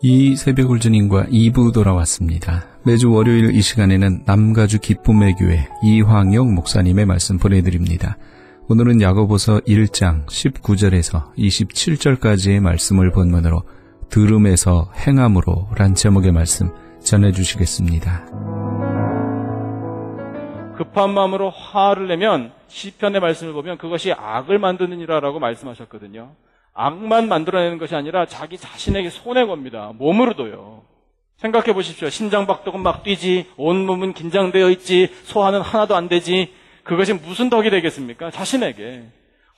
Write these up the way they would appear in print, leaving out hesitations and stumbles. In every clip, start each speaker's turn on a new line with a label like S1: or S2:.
S1: 이 새벽울주님과 2부 돌아왔습니다. 매주 월요일 이 시간에는 남가주 기쁨의 교회 이황영 목사님의 말씀 보내드립니다. 오늘은 야고보서 1장 19절에서 27절까지의 말씀을 본문으로 들음에서 행함으로 란 제목의 말씀 전해주시겠습니다.
S2: 급한 마음으로 화를 내면 시편의 말씀을 보면 그것이 악을 만드는 일이라고 말씀하셨거든요. 악만 만들어내는 것이 아니라 자기 자신에게 손해겁니다. 몸으로도요. 생각해 보십시오. 심장박동은 막 뛰지, 온몸은 긴장되어 있지, 소화는 하나도 안 되지. 그것이 무슨 덕이 되겠습니까? 자신에게.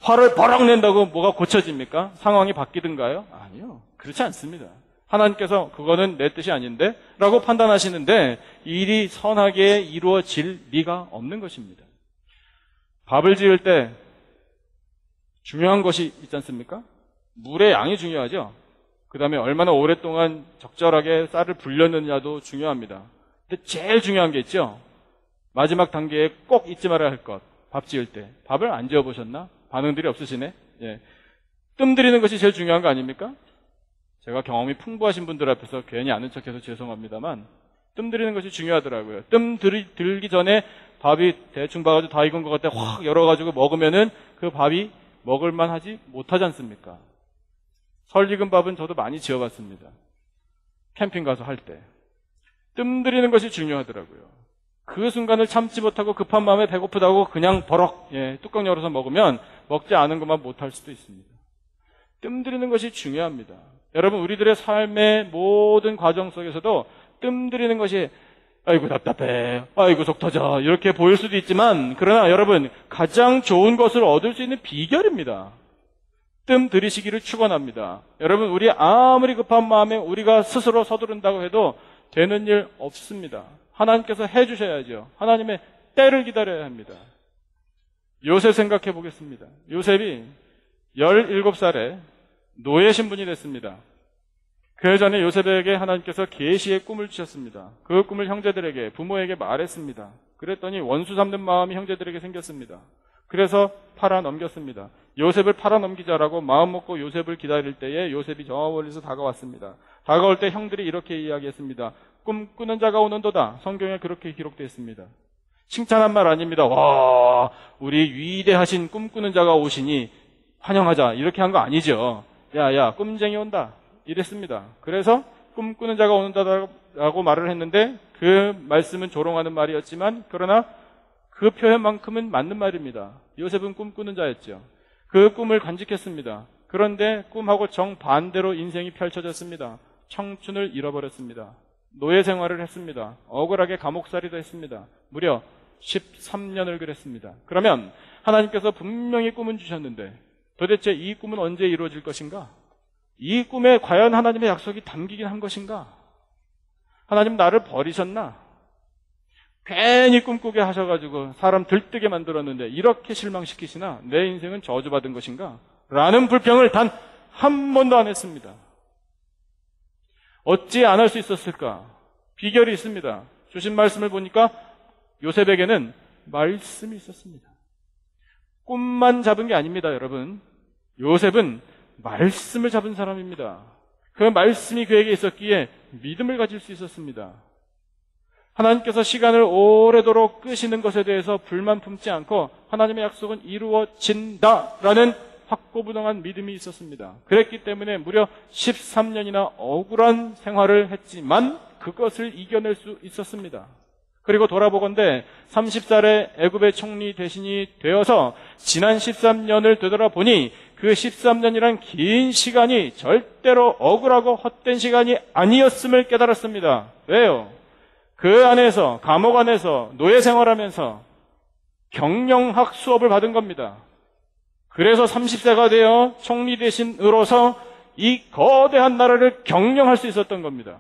S2: 화를 버럭 낸다고 뭐가 고쳐집니까? 상황이 바뀌든가요? 아니요. 그렇지 않습니다. 하나님께서 그거는 내 뜻이 아닌데? 라고 판단하시는데 일이 선하게 이루어질 리가 없는 것입니다. 밥을 지을 때 중요한 것이 있지 않습니까? 물의 양이 중요하죠. 그 다음에 얼마나 오랫동안 적절하게 쌀을 불렸느냐도 중요합니다. 근데 제일 중요한 게 있죠. 마지막 단계에 꼭 잊지 말아야 할 것. 밥 지을 때. 밥을 안 지어보셨나? 반응들이 없으시네. 예. 뜸 들이는 것이 제일 중요한 거 아닙니까? 제가 경험이 풍부하신 분들 앞에서 괜히 아는 척해서 죄송합니다만 뜸 들이는 것이 중요하더라고요. 뜸 들기 전에 밥이 대충 봐가지고 다 익은 것 같아 확 열어가지고 먹으면은 그 밥이 먹을만 하지 못하지 않습니까? 설 익은 밥은 저도 많이 지어봤습니다. 캠핑 가서 할 때. 뜸 들이는 것이 중요하더라고요. 그 순간을 참지 못하고 급한 마음에 배고프다고 그냥 버럭 뚜껑 열어서 먹으면 먹지 않은 것만 못할 수도 있습니다. 뜸 들이는 것이 중요합니다. 여러분 우리들의 삶의 모든 과정 속에서도 뜸 들이는 것이 아이고 답답해, 아이고 속 터져 이렇게 보일 수도 있지만 그러나 여러분 가장 좋은 것을 얻을 수 있는 비결입니다. 뜸 들이시기를 축원합니다. 여러분 우리 아무리 급한 마음에 우리가 스스로 서두른다고 해도 되는 일 없습니다. 하나님께서 해주셔야죠. 하나님의 때를 기다려야 합니다. 요셉 생각해 보겠습니다. 요셉이 17살에 노예 신분이 됐습니다. 그 전에 요셉에게 하나님께서 계시의 꿈을 주셨습니다. 그 꿈을 형제들에게 부모에게 말했습니다. 그랬더니 원수 삼는 마음이 형제들에게 생겼습니다. 그래서 팔아 넘겼습니다. 요셉을 팔아 넘기자라고 마음 먹고 요셉을 기다릴 때에 요셉이 저 멀리서 다가왔습니다. 다가올 때 형들이 이렇게 이야기했습니다. 꿈꾸는 자가 오는도다. 성경에 그렇게 기록되어 있습니다. 칭찬한 말 아닙니다. 와, 우리 위대하신 꿈꾸는 자가 오시니 환영하자 이렇게 한 거 아니죠. 야야 꿈쟁이 온다 이랬습니다. 그래서 꿈꾸는 자가 오는다라고 말을 했는데 그 말씀은 조롱하는 말이었지만 그러나 그 표현만큼은 맞는 말입니다. 요셉은 꿈꾸는 자였죠. 그 꿈을 간직했습니다. 그런데 꿈하고 정반대로 인생이 펼쳐졌습니다. 청춘을 잃어버렸습니다. 노예 생활을 했습니다. 억울하게 감옥살이도 했습니다. 무려 13년을 그랬습니다. 그러면 하나님께서 분명히 꿈은 주셨는데 도대체 이 꿈은 언제 이루어질 것인가? 이 꿈에 과연 하나님의 약속이 담기긴 한 것인가? 하나님 나를 버리셨나? 괜히 꿈꾸게 하셔가지고 사람 들뜨게 만들었는데 이렇게 실망시키시나? 내 인생은 저주받은 것인가? 라는 불평을 단 한 번도 안 했습니다. 어찌 안 할 수 있었을까? 비결이 있습니다. 주신 말씀을 보니까 요셉에게는 말씀이 있었습니다. 꿈만 잡은 게 아닙니다, 여러분. 요셉은 말씀을 잡은 사람입니다. 그 말씀이 그에게 있었기에 믿음을 가질 수 있었습니다. 하나님께서 시간을 오래도록 끄시는 것에 대해서 불만 품지 않고 하나님의 약속은 이루어진다라는 확고부동한 믿음이 있었습니다. 그랬기 때문에 무려 13년이나 억울한 생활을 했지만 그것을 이겨낼 수 있었습니다. 그리고 돌아보건대 30살에 애굽의 총리 대신이 되어서 지난 13년을 되돌아보니 그 13년이란 긴 시간이 절대로 억울하고 헛된 시간이 아니었음을 깨달았습니다. 왜요? 그 안에서 감옥 안에서 노예 생활하면서 경영학 수업을 받은 겁니다. 그래서 30세가 되어 총리 대신으로서 이 거대한 나라를 경영할 수 있었던 겁니다.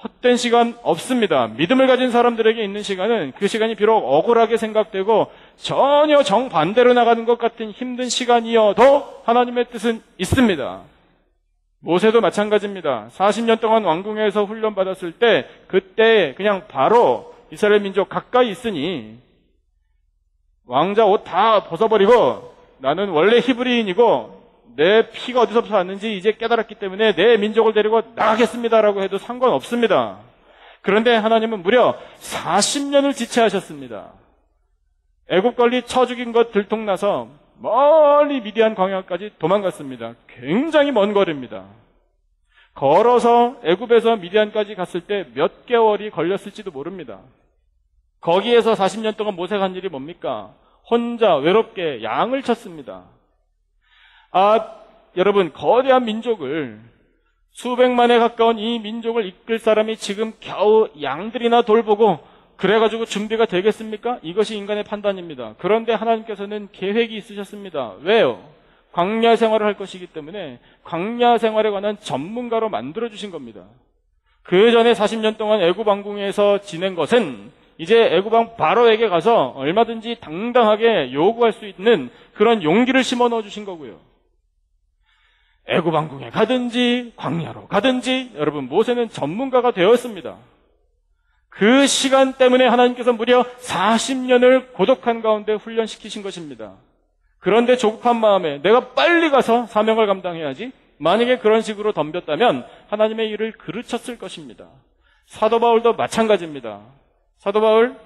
S2: 헛된 시간 없습니다. 믿음을 가진 사람들에게 있는 시간은 그 시간이 비록 억울하게 생각되고 전혀 정반대로 나가는 것 같은 힘든 시간이어도 하나님의 뜻은 있습니다. 모세도 마찬가지입니다. 40년 동안 왕궁에서 훈련받았을 때 그때 그냥 바로 이스라엘 민족 가까이 있으니 왕자 옷 다 벗어버리고 나는 원래 히브리인이고 내 피가 어디서부터 왔는지 이제 깨달았기 때문에 내 민족을 데리고 나가겠습니다라고 해도 상관없습니다. 그런데 하나님은 무려 40년을 지체하셨습니다. 애굽 관리 쳐 죽인 것 들통나서 멀리 미디안 광야까지 도망갔습니다. 굉장히 먼 거리입니다. 걸어서 애굽에서 미디안까지 갔을 때 몇 개월이 걸렸을지도 모릅니다. 거기에서 40년 동안 모세가 한 일이 뭡니까? 혼자 외롭게 양을 쳤습니다. 여러분, 거대한 민족을, 수백만에 가까운 이 민족을 이끌 사람이 지금 겨우 양들이나 돌보고 그래가지고 준비가 되겠습니까? 이것이 인간의 판단입니다. 그런데 하나님께서는 계획이 있으셨습니다. 왜요? 광야 생활을 할 것이기 때문에 광야 생활에 관한 전문가로 만들어주신 겁니다. 그 전에 40년 동안 애굽 왕궁에서 지낸 것은 이제 애굽 왕 바로에게 가서 얼마든지 당당하게 요구할 수 있는 그런 용기를 심어 넣어주신 거고요. 애굽 왕궁에 가든지 광야로 가든지 여러분 모세는 전문가가 되었습니다. 그 시간 때문에 하나님께서 무려 40년을 고독한 가운데 훈련시키신 것입니다. 그런데 조급한 마음에 내가 빨리 가서 사명을 감당해야지, 만약에 그런 식으로 덤볐다면 하나님의 일을 그르쳤을 것입니다. 사도 바울도 마찬가지입니다. 사도 바울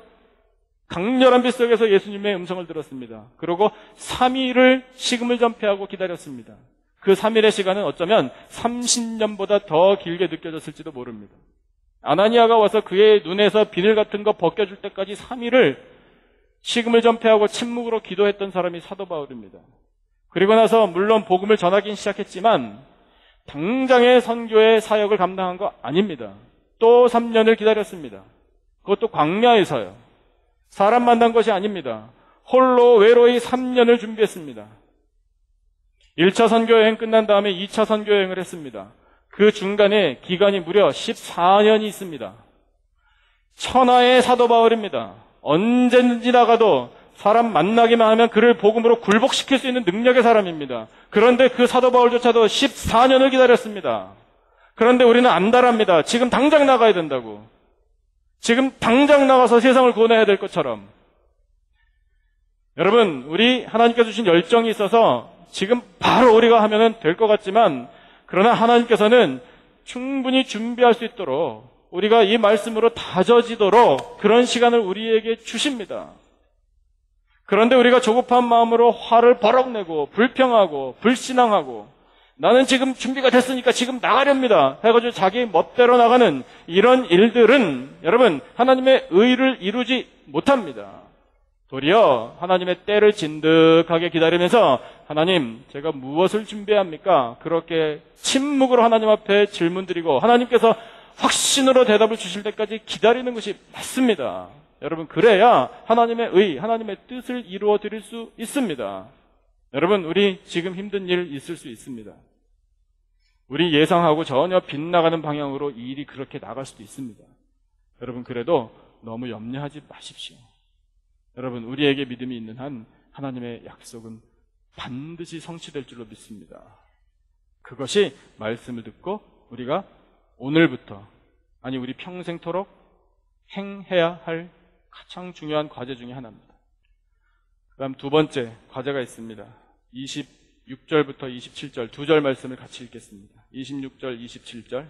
S2: 강렬한 빛 속에서 예수님의 음성을 들었습니다. 그리고 3일을 식음을 전폐하고 기다렸습니다. 그 3일의 시간은 어쩌면 30년보다 더 길게 느껴졌을지도 모릅니다. 아나니아가 와서 그의 눈에서 비늘 같은 거 벗겨줄 때까지 3일을 식음을 전폐하고 침묵으로 기도했던 사람이 사도 바울입니다. 그리고 나서 물론 복음을 전하긴 시작했지만 당장의 선교의 사역을 감당한 거 아닙니다. 또 3년을 기다렸습니다. 그것도 광야에서요. 사람 만난 것이 아닙니다. 홀로 외로이 3년을 준비했습니다. 1차 선교여행 끝난 다음에 2차 선교여행을 했습니다. 그 중간에 기간이 무려 14년이 있습니다. 천하의 사도 바울입니다. 언제든지 나가도 사람 만나기만 하면 그를 복음으로 굴복시킬 수 있는 능력의 사람입니다. 그런데 그 사도 바울조차도 14년을 기다렸습니다. 그런데 우리는 안달합니다. 지금 당장 나가야 된다고. 지금 당장 나가서 세상을 구원해야 될 것처럼. 여러분, 우리 하나님께서 주신 열정이 있어서 지금 바로 우리가 하면 될 것 같지만, 그러나 하나님께서는 충분히 준비할 수 있도록 우리가 이 말씀으로 다져지도록 그런 시간을 우리에게 주십니다. 그런데 우리가 조급한 마음으로 화를 버럭내고 불평하고 불신앙하고 나는 지금 준비가 됐으니까 지금 나가렵니다 해가지고 자기 멋대로 나가는 이런 일들은 여러분 하나님의 의를 이루지 못합니다. 도리어 하나님의 때를 진득하게 기다리면서 하나님 제가 무엇을 준비해야 합니까? 그렇게 침묵으로 하나님 앞에 질문드리고 하나님께서 확신으로 대답을 주실 때까지 기다리는 것이 맞습니다. 여러분 그래야 하나님의 의, 하나님의 뜻을 이루어 드릴 수 있습니다. 여러분 우리 지금 힘든 일 있을 수 있습니다. 우리 예상하고 전혀 빗나가는 방향으로 이 일이 그렇게 나갈 수도 있습니다. 여러분 그래도 너무 염려하지 마십시오. 여러분 우리에게 믿음이 있는 한 하나님의 약속은 반드시 성취될 줄로 믿습니다. 그것이 말씀을 듣고 우리가 오늘부터 아니 우리 평생토록 행해야 할 가장 중요한 과제 중에 하나입니다. 그 다음 두 번째 과제가 있습니다. 26절부터 27절 두 절 말씀을 같이 읽겠습니다. 26절 27절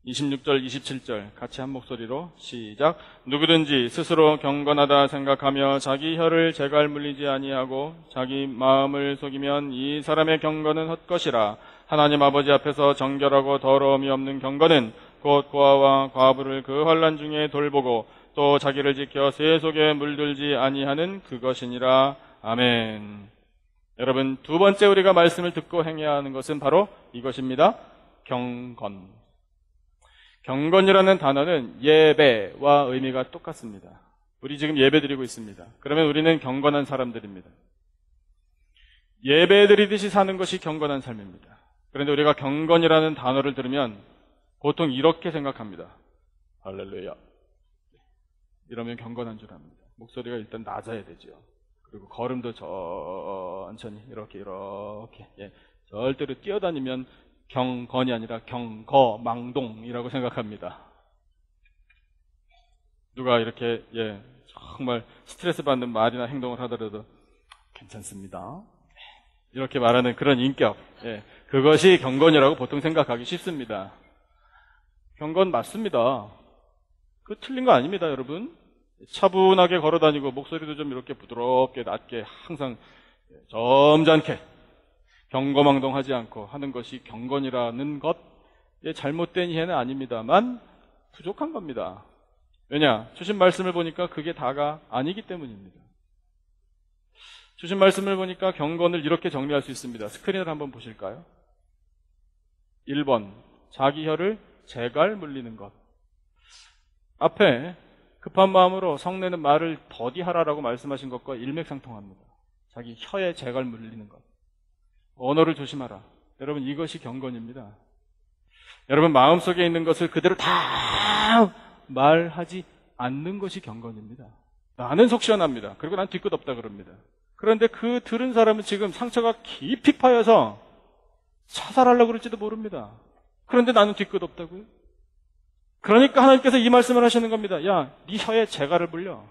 S2: 26절 27절 같이 한 목소리로 시작. 누구든지 스스로 경건하다 생각하며 자기 혀를 재갈 물리지 아니하고 자기 마음을 속이면 이 사람의 경건은 헛것이라. 하나님 아버지 앞에서 정결하고 더러움이 없는 경건은 곧 고아와 과부를 그 환난 중에 돌보고 또 자기를 지켜 새 속에 물들지 아니하는 그것이니라. 아멘. 여러분 두 번째 우리가 말씀을 듣고 행해야 하는 것은 바로 이것입니다. 경건. 경건이라는 단어는 예배와 의미가 똑같습니다. 우리 지금 예배 드리고 있습니다. 그러면 우리는 경건한 사람들입니다. 예배 드리듯이 사는 것이 경건한 삶입니다. 그런데 우리가 경건이라는 단어를 들으면 보통 이렇게 생각합니다. 할렐루야. 이러면 경건한 줄 압니다. 목소리가 일단 낮아야 되죠. 그리고 걸음도 천천히 이렇게 절대로 뛰어다니면 경건이 아니라 경거망동이라고 생각합니다. 누가 이렇게 정말 스트레스 받는 말이나 행동을 하더라도 괜찮습니다. 이렇게 말하는 그런 인격, 그것이 경건이라고 보통 생각하기 쉽습니다. 경건 맞습니다. 그 틀린 거 아닙니다, 여러분. 차분하게 걸어다니고 목소리도 좀 이렇게 부드럽게 낮게 항상 점잖게 경거망동하지 않고 하는 것이 경건이라는 것, 잘못된 이해는 아닙니다만 부족한 겁니다. 왜냐? 주신 말씀을 보니까 그게 다가 아니기 때문입니다. 주신 말씀을 보니까 경건을 이렇게 정리할 수 있습니다. 스크린을 한번 보실까요? 1번, 자기 혀를 재갈 물리는 것. 앞에 급한 마음으로 성내는 말을 더디하라라고 말씀하신 것과 일맥상통합니다. 자기 혀에 재갈 물리는 것. 언어를 조심하라. 여러분, 이것이 경건입니다. 여러분, 마음속에 있는 것을 그대로 다 말하지 않는 것이 경건입니다. 나는 속 시원합니다. 그리고 난 뒤끝 없다 그럽니다. 그런데 그 들은 사람은 지금 상처가 깊이 파여서 자살하려고 그럴지도 모릅니다. 그런데 나는 뒤끝 없다고요? 그러니까 하나님께서 이 말씀을 하시는 겁니다. 야, 네 혀에 재갈을 물려.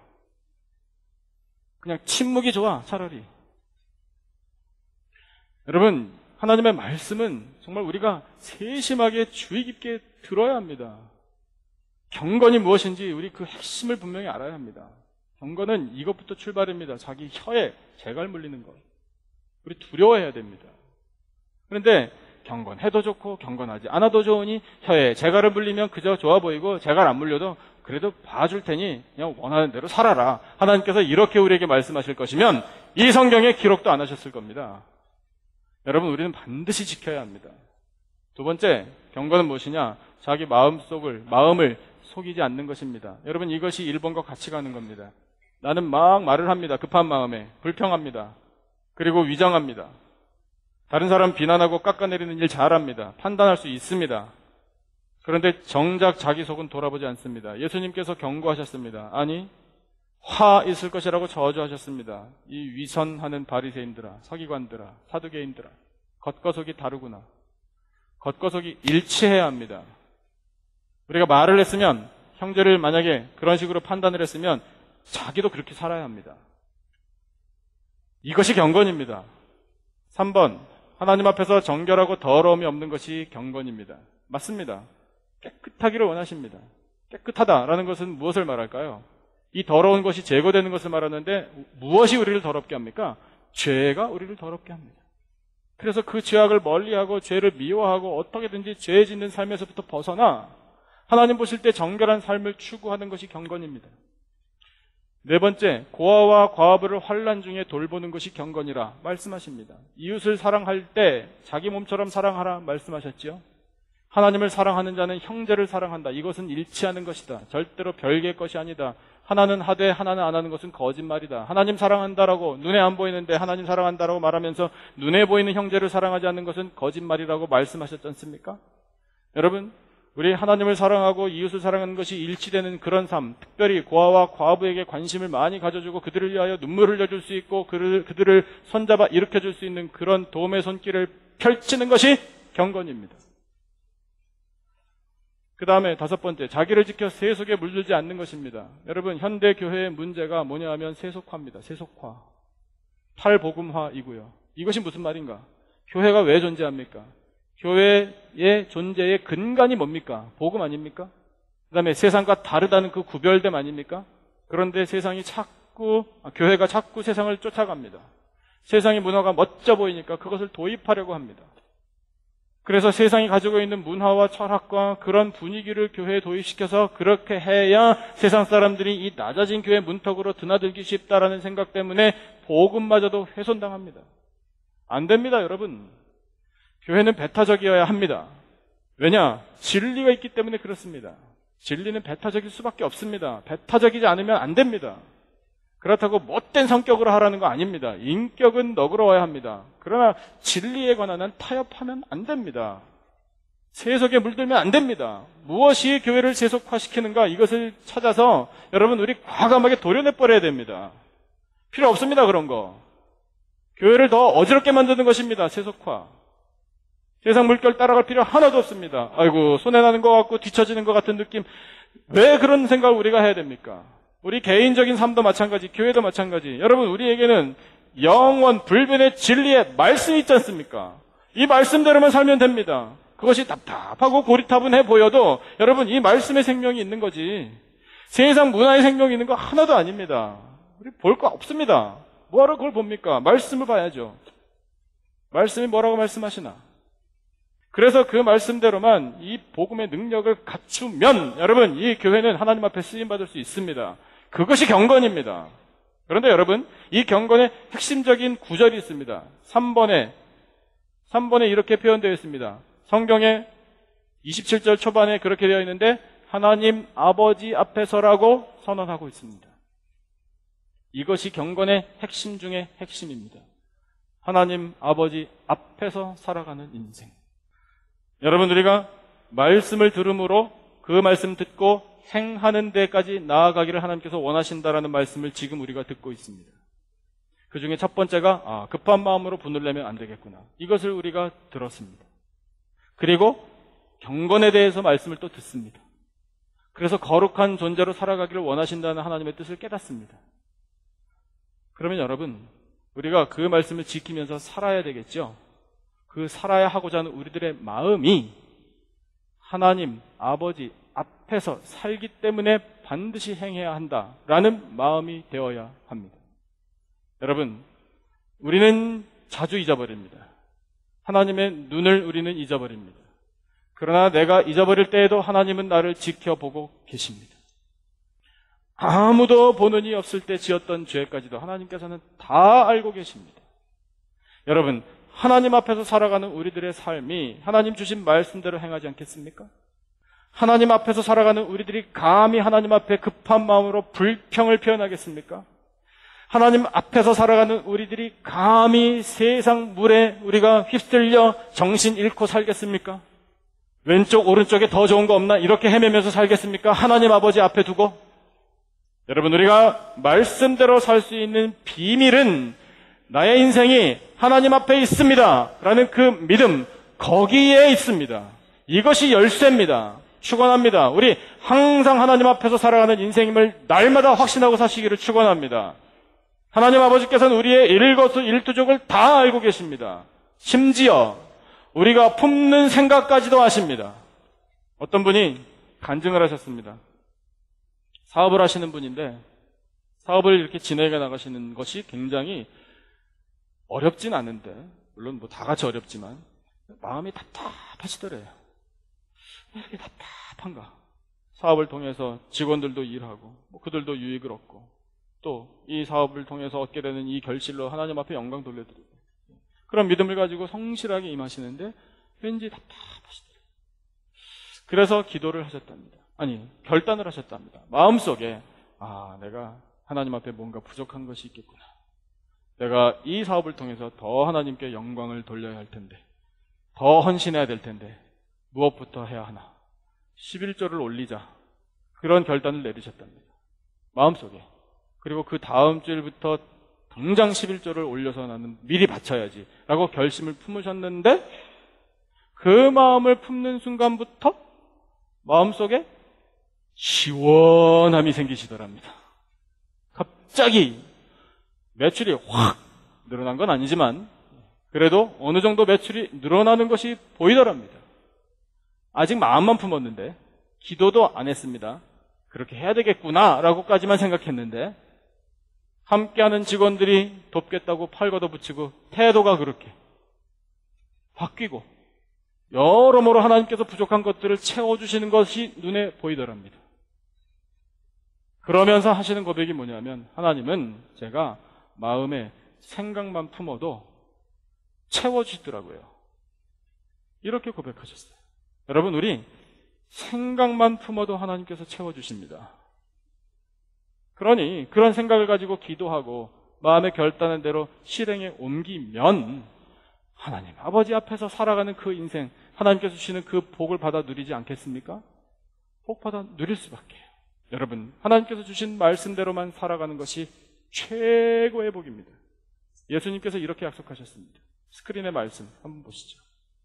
S2: 그냥 침묵이 좋아, 차라리. 여러분, 하나님의 말씀은 정말 우리가 세심하게 주의 깊게 들어야 합니다. 경건이 무엇인지 우리 그 핵심을 분명히 알아야 합니다. 경건은 이것부터 출발입니다. 자기 혀에 재갈 물리는 것. 우리 두려워해야 됩니다. 그런데 경건해도 좋고 경건하지 않아도 좋으니 혀에 재갈을 물리면 그저 좋아 보이고 재갈 안 물려도 그래도 봐줄 테니 그냥 원하는 대로 살아라. 하나님께서 이렇게 우리에게 말씀하실 것이면 이 성경에 기록도 안 하셨을 겁니다. 여러분, 우리는 반드시 지켜야 합니다. 두 번째, 경건은 무엇이냐? 자기 마음을 속이지 않는 것입니다. 여러분, 이것이 1번과 같이 가는 겁니다. 나는 막 말을 합니다. 급한 마음에 불평합니다. 그리고 위장합니다. 다른 사람 비난하고 깎아내리는 일 잘합니다. 판단할 수 있습니다. 그런데 정작 자기 속은 돌아보지 않습니다. 예수님께서 경고하셨습니다. 아니, 화 있을 것이라고 저주하셨습니다. 이 위선하는 바리새인들아, 서기관들아, 사두개인들아, 겉과 속이 다르구나. 겉과 속이 일치해야 합니다. 우리가 말을 했으면, 형제를 만약에 그런 식으로 판단을 했으면 자기도 그렇게 살아야 합니다. 이것이 경건입니다. 3번, 하나님 앞에서 정결하고 더러움이 없는 것이 경건입니다. 맞습니다. 깨끗하기를 원하십니다. 깨끗하다라는 것은 무엇을 말할까요? 이 더러운 것이 제거되는 것을 말하는데 무엇이 우리를 더럽게 합니까? 죄가 우리를 더럽게 합니다. 그래서 그 죄악을 멀리하고 죄를 미워하고 어떻게든지 죄 짓는 삶에서부터 벗어나 하나님 보실 때 정결한 삶을 추구하는 것이 경건입니다. 네 번째, 고아와 과부를 환난 중에 돌보는 것이 경건이라 말씀하십니다. 이웃을 사랑할 때 자기 몸처럼 사랑하라 말씀하셨지요. 하나님을 사랑하는 자는 형제를 사랑한다. 이것은 일치하는 것이다. 절대로 별개의 것이 아니다. 하나는 하되 하나는 안 하는 것은 거짓말이다. 하나님 사랑한다라고 눈에 안 보이는데 하나님 사랑한다라고 말하면서 눈에 보이는 형제를 사랑하지 않는 것은 거짓말이라고 말씀하셨지 않습니까? 여러분, 우리 하나님을 사랑하고 이웃을 사랑하는 것이 일치되는 그런 삶, 특별히 고아와 과부에게 관심을 많이 가져주고 그들을 위하여 눈물을 흘려줄 수 있고 그들을 손잡아 일으켜줄 수 있는 그런 도움의 손길을 펼치는 것이 경건입니다. 그 다음에 5번째, 자기를 지켜 세속에 물들지 않는 것입니다. 여러분, 현대 교회의 문제가 뭐냐 하면 세속화입니다. 세속화. 탈복음화이고요. 이것이 무슨 말인가? 교회가 왜 존재합니까? 교회의 존재의 근간이 뭡니까? 복음 아닙니까? 그 다음에 세상과 다르다는 그 구별됨 아닙니까? 그런데 교회가 자꾸 세상을 쫓아갑니다. 세상의 문화가 멋져 보이니까 그것을 도입하려고 합니다. 그래서 세상이 가지고 있는 문화와 철학과 그런 분위기를 교회에 도입시켜서 그렇게 해야 세상 사람들이 이 낮아진 교회 문턱으로 드나들기 쉽다라는 생각 때문에 복음마저도 훼손당합니다. 안 됩니다, 여러분. 교회는 배타적이어야 합니다. 왜냐? 진리가 있기 때문에 그렇습니다. 진리는 배타적일 수밖에 없습니다. 배타적이지 않으면 안 됩니다. 그렇다고 못된 성격으로 하라는 거 아닙니다. 인격은 너그러워야 합니다. 그러나 진리에 관한 타협하면 안 됩니다. 세속에 물들면 안 됩니다. 무엇이 교회를 세속화시키는가 이것을 찾아서 여러분 우리 과감하게 도려내버려야 됩니다. 필요 없습니다. 그런 거. 교회를 더 어지럽게 만드는 것입니다. 세속화. 세상 물결 따라갈 필요 하나도 없습니다. 아이고 손해나는 것 같고 뒤처지는 것 같은 느낌. 왜 그런 생각을 우리가 해야 됩니까? 우리 개인적인 삶도 마찬가지, 교회도 마찬가지. 여러분, 우리에게는 영원 불변의 진리의 말씀이 있지 않습니까? 이 말씀대로만 살면 됩니다. 그것이 답답하고 고리타분해 보여도 여러분 이 말씀의 생명이 있는 거지 세상 문화의 생명이 있는 거 하나도 아닙니다. 우리 볼 거 없습니다. 뭐하러 그걸 봅니까? 말씀을 봐야죠. 말씀이 뭐라고 말씀하시나? 그래서 그 말씀대로만 이 복음의 능력을 갖추면 여러분 이 교회는 하나님 앞에 쓰임받을 수 있습니다. 그것이 경건입니다. 그런데 여러분 이 경건의 핵심적인 구절이 있습니다. 3번에 이렇게 표현되어 있습니다. 성경에 27절 초반에 그렇게 되어 있는데 하나님 아버지 앞에서라고 선언하고 있습니다. 이것이 경건의 핵심 중의 핵심입니다. 하나님 아버지 앞에서 살아가는 인생. 여러분 우리가 말씀을 들음으로 그 말씀 듣고 행하는 데까지 나아가기를 하나님께서 원하신다라는 말씀을 지금 우리가 듣고 있습니다. 그 중에 첫 번째가 급한 마음으로 분을 내면 안 되겠구나. 이것을 우리가 들었습니다. 그리고 경건에 대해서 말씀을 또 듣습니다. 그래서 거룩한 존재로 살아가기를 원하신다는 하나님의 뜻을 깨닫습니다. 그러면 여러분 우리가 그 말씀을 지키면서 살아야 되겠죠. 그 살아야 하고자 하는 우리들의 마음이 하나님 아버지 앞에서 살기 때문에 반드시 행해야 한다라는 마음이 되어야 합니다. 여러분 우리는 자주 잊어버립니다. 하나님의 눈을 우리는 잊어버립니다. 그러나 내가 잊어버릴 때에도 하나님은 나를 지켜보고 계십니다. 아무도 보는 이 없을 때 지었던 죄까지도 하나님께서는 다 알고 계십니다. 여러분 하나님 앞에서 살아가는 우리들의 삶이 하나님 주신 말씀대로 행하지 않겠습니까? 하나님 앞에서 살아가는 우리들이 감히 하나님 앞에 급한 마음으로 불평을 표현하겠습니까? 하나님 앞에서 살아가는 우리들이 감히 세상 물에 우리가 휩쓸려 정신 잃고 살겠습니까? 왼쪽 오른쪽에 더 좋은 거 없나? 이렇게 헤매면서 살겠습니까? 하나님 아버지 앞에 두고 여러분 우리가 말씀대로 살 수 있는 비밀은 나의 인생이 하나님 앞에 있습니다 라는 그 믿음 거기에 있습니다. 이것이 열쇠입니다. 축원합니다. 우리 항상 하나님 앞에서 살아가는 인생임을 날마다 확신하고 사시기를 축원합니다. 하나님 아버지께서는 우리의 일거수일투족을 다 알고 계십니다. 심지어 우리가 품는 생각까지도 아십니다. 어떤 분이 간증을 하셨습니다. 사업을 하시는 분인데 사업을 이렇게 진행해 나가시는 것이 굉장히 어렵진 않은데 물론 뭐 다 같이 어렵지만 마음이 답답하시더래요. 왜 이렇게 답답한가? 사업을 통해서 직원들도 일하고 그들도 유익을 얻고 또 이 사업을 통해서 얻게 되는 이 결실로 하나님 앞에 영광 돌려드리고 그런 믿음을 가지고 성실하게 임하시는데 왠지 답답하시더래요. 그래서 기도를 하셨답니다. 아니 결단을 하셨답니다. 마음속에 내가 하나님 앞에 뭔가 부족한 것이 있겠구나. 내가 이 사업을 통해서 더 하나님께 영광을 돌려야 할 텐데 더 헌신해야 될 텐데 무엇부터 해야 하나? 11조를 올리자. 그런 결단을 내리셨답니다. 마음속에. 그리고 그 다음 주일부터 당장 11조를 올려서 나는 미리 바쳐야지 라고 결심을 품으셨는데 그 마음을 품는 순간부터 마음속에 시원함이 생기시더랍니다. 갑자기 매출이 확 늘어난 건 아니지만 그래도 어느 정도 매출이 늘어나는 것이 보이더랍니다. 아직 마음만 품었는데 기도도 안 했습니다. 그렇게 해야 되겠구나 라고까지만 생각했는데 함께하는 직원들이 돕겠다고 팔 걷어붙이고 태도가 그렇게 바뀌고 여러모로 하나님께서 부족한 것들을 채워주시는 것이 눈에 보이더랍니다. 그러면서 하시는 고백이 뭐냐면 하나님은 제가 마음에 생각만 품어도 채워주시더라고요. 이렇게 고백하셨어요. 여러분 우리 생각만 품어도 하나님께서 채워주십니다. 그러니 그런 생각을 가지고 기도하고 마음의 결단한 대로 실행에 옮기면 하나님 아버지 앞에서 살아가는 그 인생 하나님께서 주시는 그 복을 받아 누리지 않겠습니까? 복 받아 누릴 수밖에. 여러분 하나님께서 주신 말씀대로만 살아가는 것이 최고의 복입니다. 예수님께서 이렇게 약속하셨습니다. 스크린의 말씀 한번 보시죠.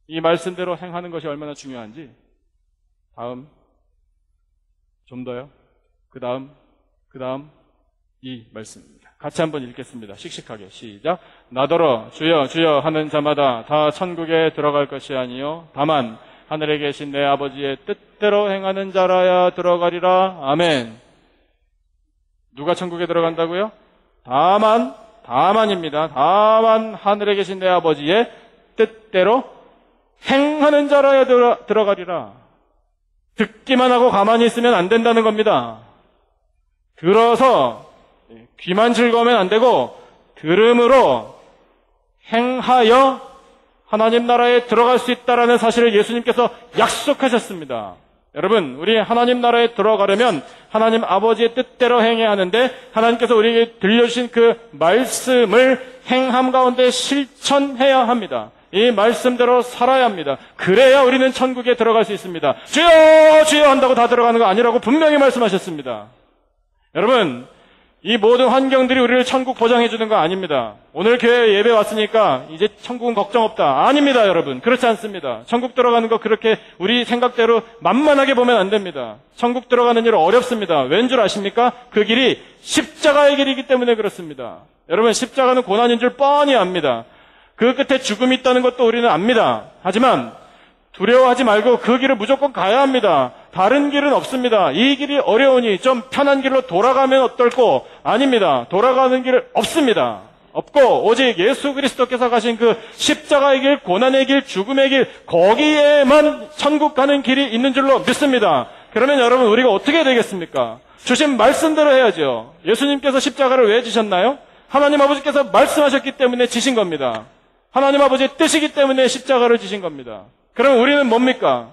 S2: 이 말씀대로 행하는 것이 얼마나 중요한지 다음 좀 더요. 그 다음 이 말씀입니다. 같이 한번 읽겠습니다. 씩씩하게 시작. 나더러 주여 주여 하는 자마다 다 천국에 들어갈 것이 아니요 다만 하늘에 계신 내 아버지의 뜻대로 행하는 자라야 들어가리라. 아멘. 누가 천국에 들어간다고요? 다만입니다. 다만 하늘에 계신 내 아버지의 뜻대로 행하는 자라야 들어가리라. 듣기만 하고 가만히 있으면 안 된다는 겁니다. 들어서 귀만 즐거우면 안 되고 들음으로 행하여 하나님 나라에 들어갈 수 있다라는 사실을 예수님께서 약속하셨습니다. 여러분, 우리 하나님 나라에 들어가려면 하나님 아버지의 뜻대로 행해야 하는데 하나님께서 우리에게 들려주신 그 말씀을 행함 가운데 실천해야 합니다. 이 말씀대로 살아야 합니다. 그래야 우리는 천국에 들어갈 수 있습니다. 주여 주여 한다고 다 들어가는 거 아니라고 분명히 말씀하셨습니다. 여러분, 이 모든 환경들이 우리를 천국 보장해 주는 거 아닙니다. 오늘 교회에 예배 왔으니까 이제 천국은 걱정 없다. 아닙니다, 여러분. 그렇지 않습니다. 천국 들어가는 거 그렇게 우리 생각대로 만만하게 보면 안 됩니다. 천국 들어가는 일 어렵습니다. 왠 줄 아십니까? 그 길이 십자가의 길이기 때문에 그렇습니다. 여러분, 십자가는 고난인 줄 뻔히 압니다. 그 끝에 죽음이 있다는 것도 우리는 압니다. 하지만 두려워하지 말고 그 길을 무조건 가야 합니다. 다른 길은 없습니다. 이 길이 어려우니 좀 편한 길로 돌아가면 어떨꼬? 아닙니다. 돌아가는 길 없습니다. 없고 오직 예수 그리스도께서 가신 그 십자가의 길, 고난의 길, 죽음의 길, 거기에만 천국 가는 길이 있는 줄로 믿습니다. 그러면 여러분, 우리가 어떻게 되겠습니까? 주신 말씀대로 해야죠. 예수님께서 십자가를 왜 지셨나요? 하나님 아버지께서 말씀하셨기 때문에 지신 겁니다. 하나님 아버지의 뜻이기 때문에 십자가를 지신 겁니다. 그럼 우리는 뭡니까?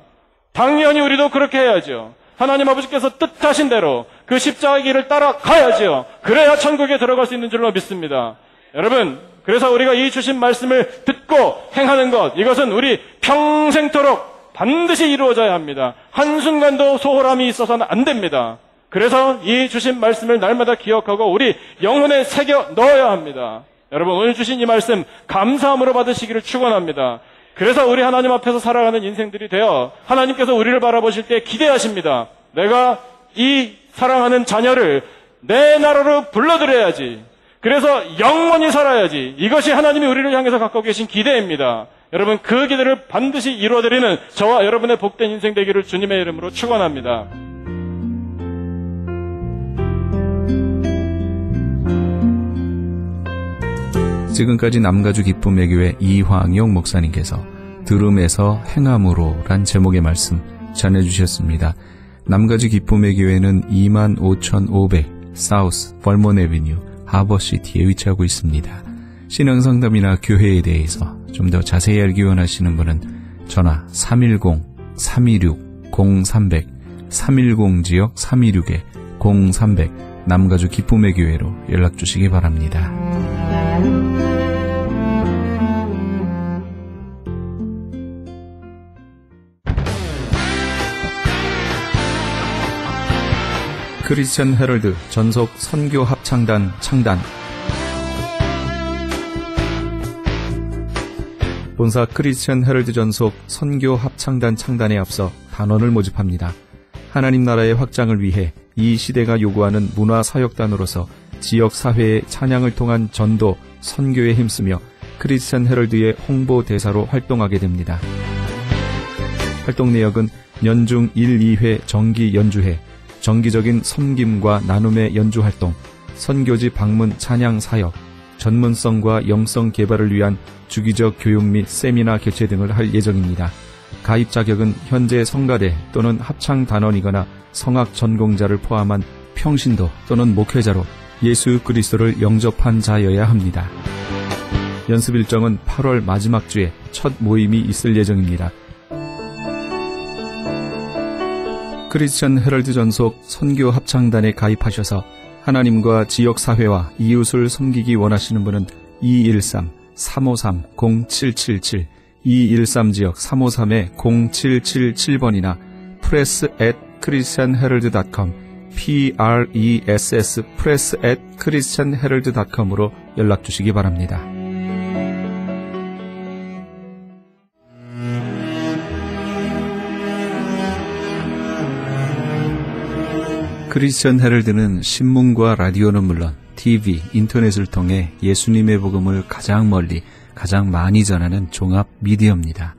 S2: 당연히 우리도 그렇게 해야죠. 하나님 아버지께서 뜻하신 대로 그 십자가의 길을 따라가야죠. 그래야 천국에 들어갈 수 있는 줄로 믿습니다. 여러분, 그래서 우리가 이 주신 말씀을 듣고 행하는 것, 이것은 우리 평생토록 반드시 이루어져야 합니다. 한순간도 소홀함이 있어서는 안 됩니다. 그래서 이 주신 말씀을 날마다 기억하고 우리 영혼에 새겨 넣어야 합니다. 여러분, 오늘 주신 이 말씀 감사함으로 받으시기를 축원합니다. 그래서 우리 하나님 앞에서 살아가는 인생들이 되어 하나님께서 우리를 바라보실 때 기대하십니다. 내가 이 사랑하는 자녀를 내 나라로 불러들여야지. 그래서 영원히 살아야지. 이것이 하나님이 우리를 향해서 갖고 계신 기대입니다. 여러분, 그 기대를 반드시 이루어드리는 저와 여러분의 복된 인생 되기를 주님의 이름으로 축원합니다.
S1: 지금까지 남가주 기쁨의 교회 이황용 목사님께서 들음에서 행함으로 란 제목의 말씀 전해주셨습니다. 남가주 기쁨의 교회는 25,500 사우스 벌몬 애비뉴 하버시티에 위치하고 있습니다. 신앙상담이나 교회에 대해서 좀 더 자세히 알기 원하시는 분은 전화 310-326-0300 310지역 326-0300 남가주 기쁨의 교회로 연락주시기 바랍니다. 크리스천 헤럴드 전속 선교 합창단 창단. 본사 크리스천 헤럴드 전속 선교 합창단 창단에 앞서 단원을 모집합니다. 하나님 나라의 확장을 위해 이 시대가 요구하는 문화사역단으로서 지역사회의 찬양을 통한 전도, 선교에 힘쓰며 크리스천 헤럴드의 홍보대사로 활동하게 됩니다. 활동 내역은 연중 1, 2회 정기 연주회, 정기적인 섬김과 나눔의 연주활동, 선교지 방문 찬양 사역, 전문성과 영성 개발을 위한 주기적 교육 및 세미나 개최 등을 할 예정입니다. 가입 자격은 현재 성가대 또는 합창단원이거나 성악 전공자를 포함한 평신도 또는 목회자로 예수 그리스도를 영접한 자여야 합니다. 연습 일정은 8월 마지막 주에 첫 모임이 있을 예정입니다. 크리스천 헤럴드 전속 선교 합창단에 가입하셔서 하나님과 지역사회와 이웃을 섬기기 원하시는 분은 213-353-0777 213지역 353-0777번이나 press@christianherald.com press press@christianherald.com으로 연락주시기 바랍니다. 크리스천 헤럴드는 신문과 라디오는 물론 TV, 인터넷을 통해 예수님의 복음을 가장 멀리, 가장 많이 전하는 종합 미디어입니다.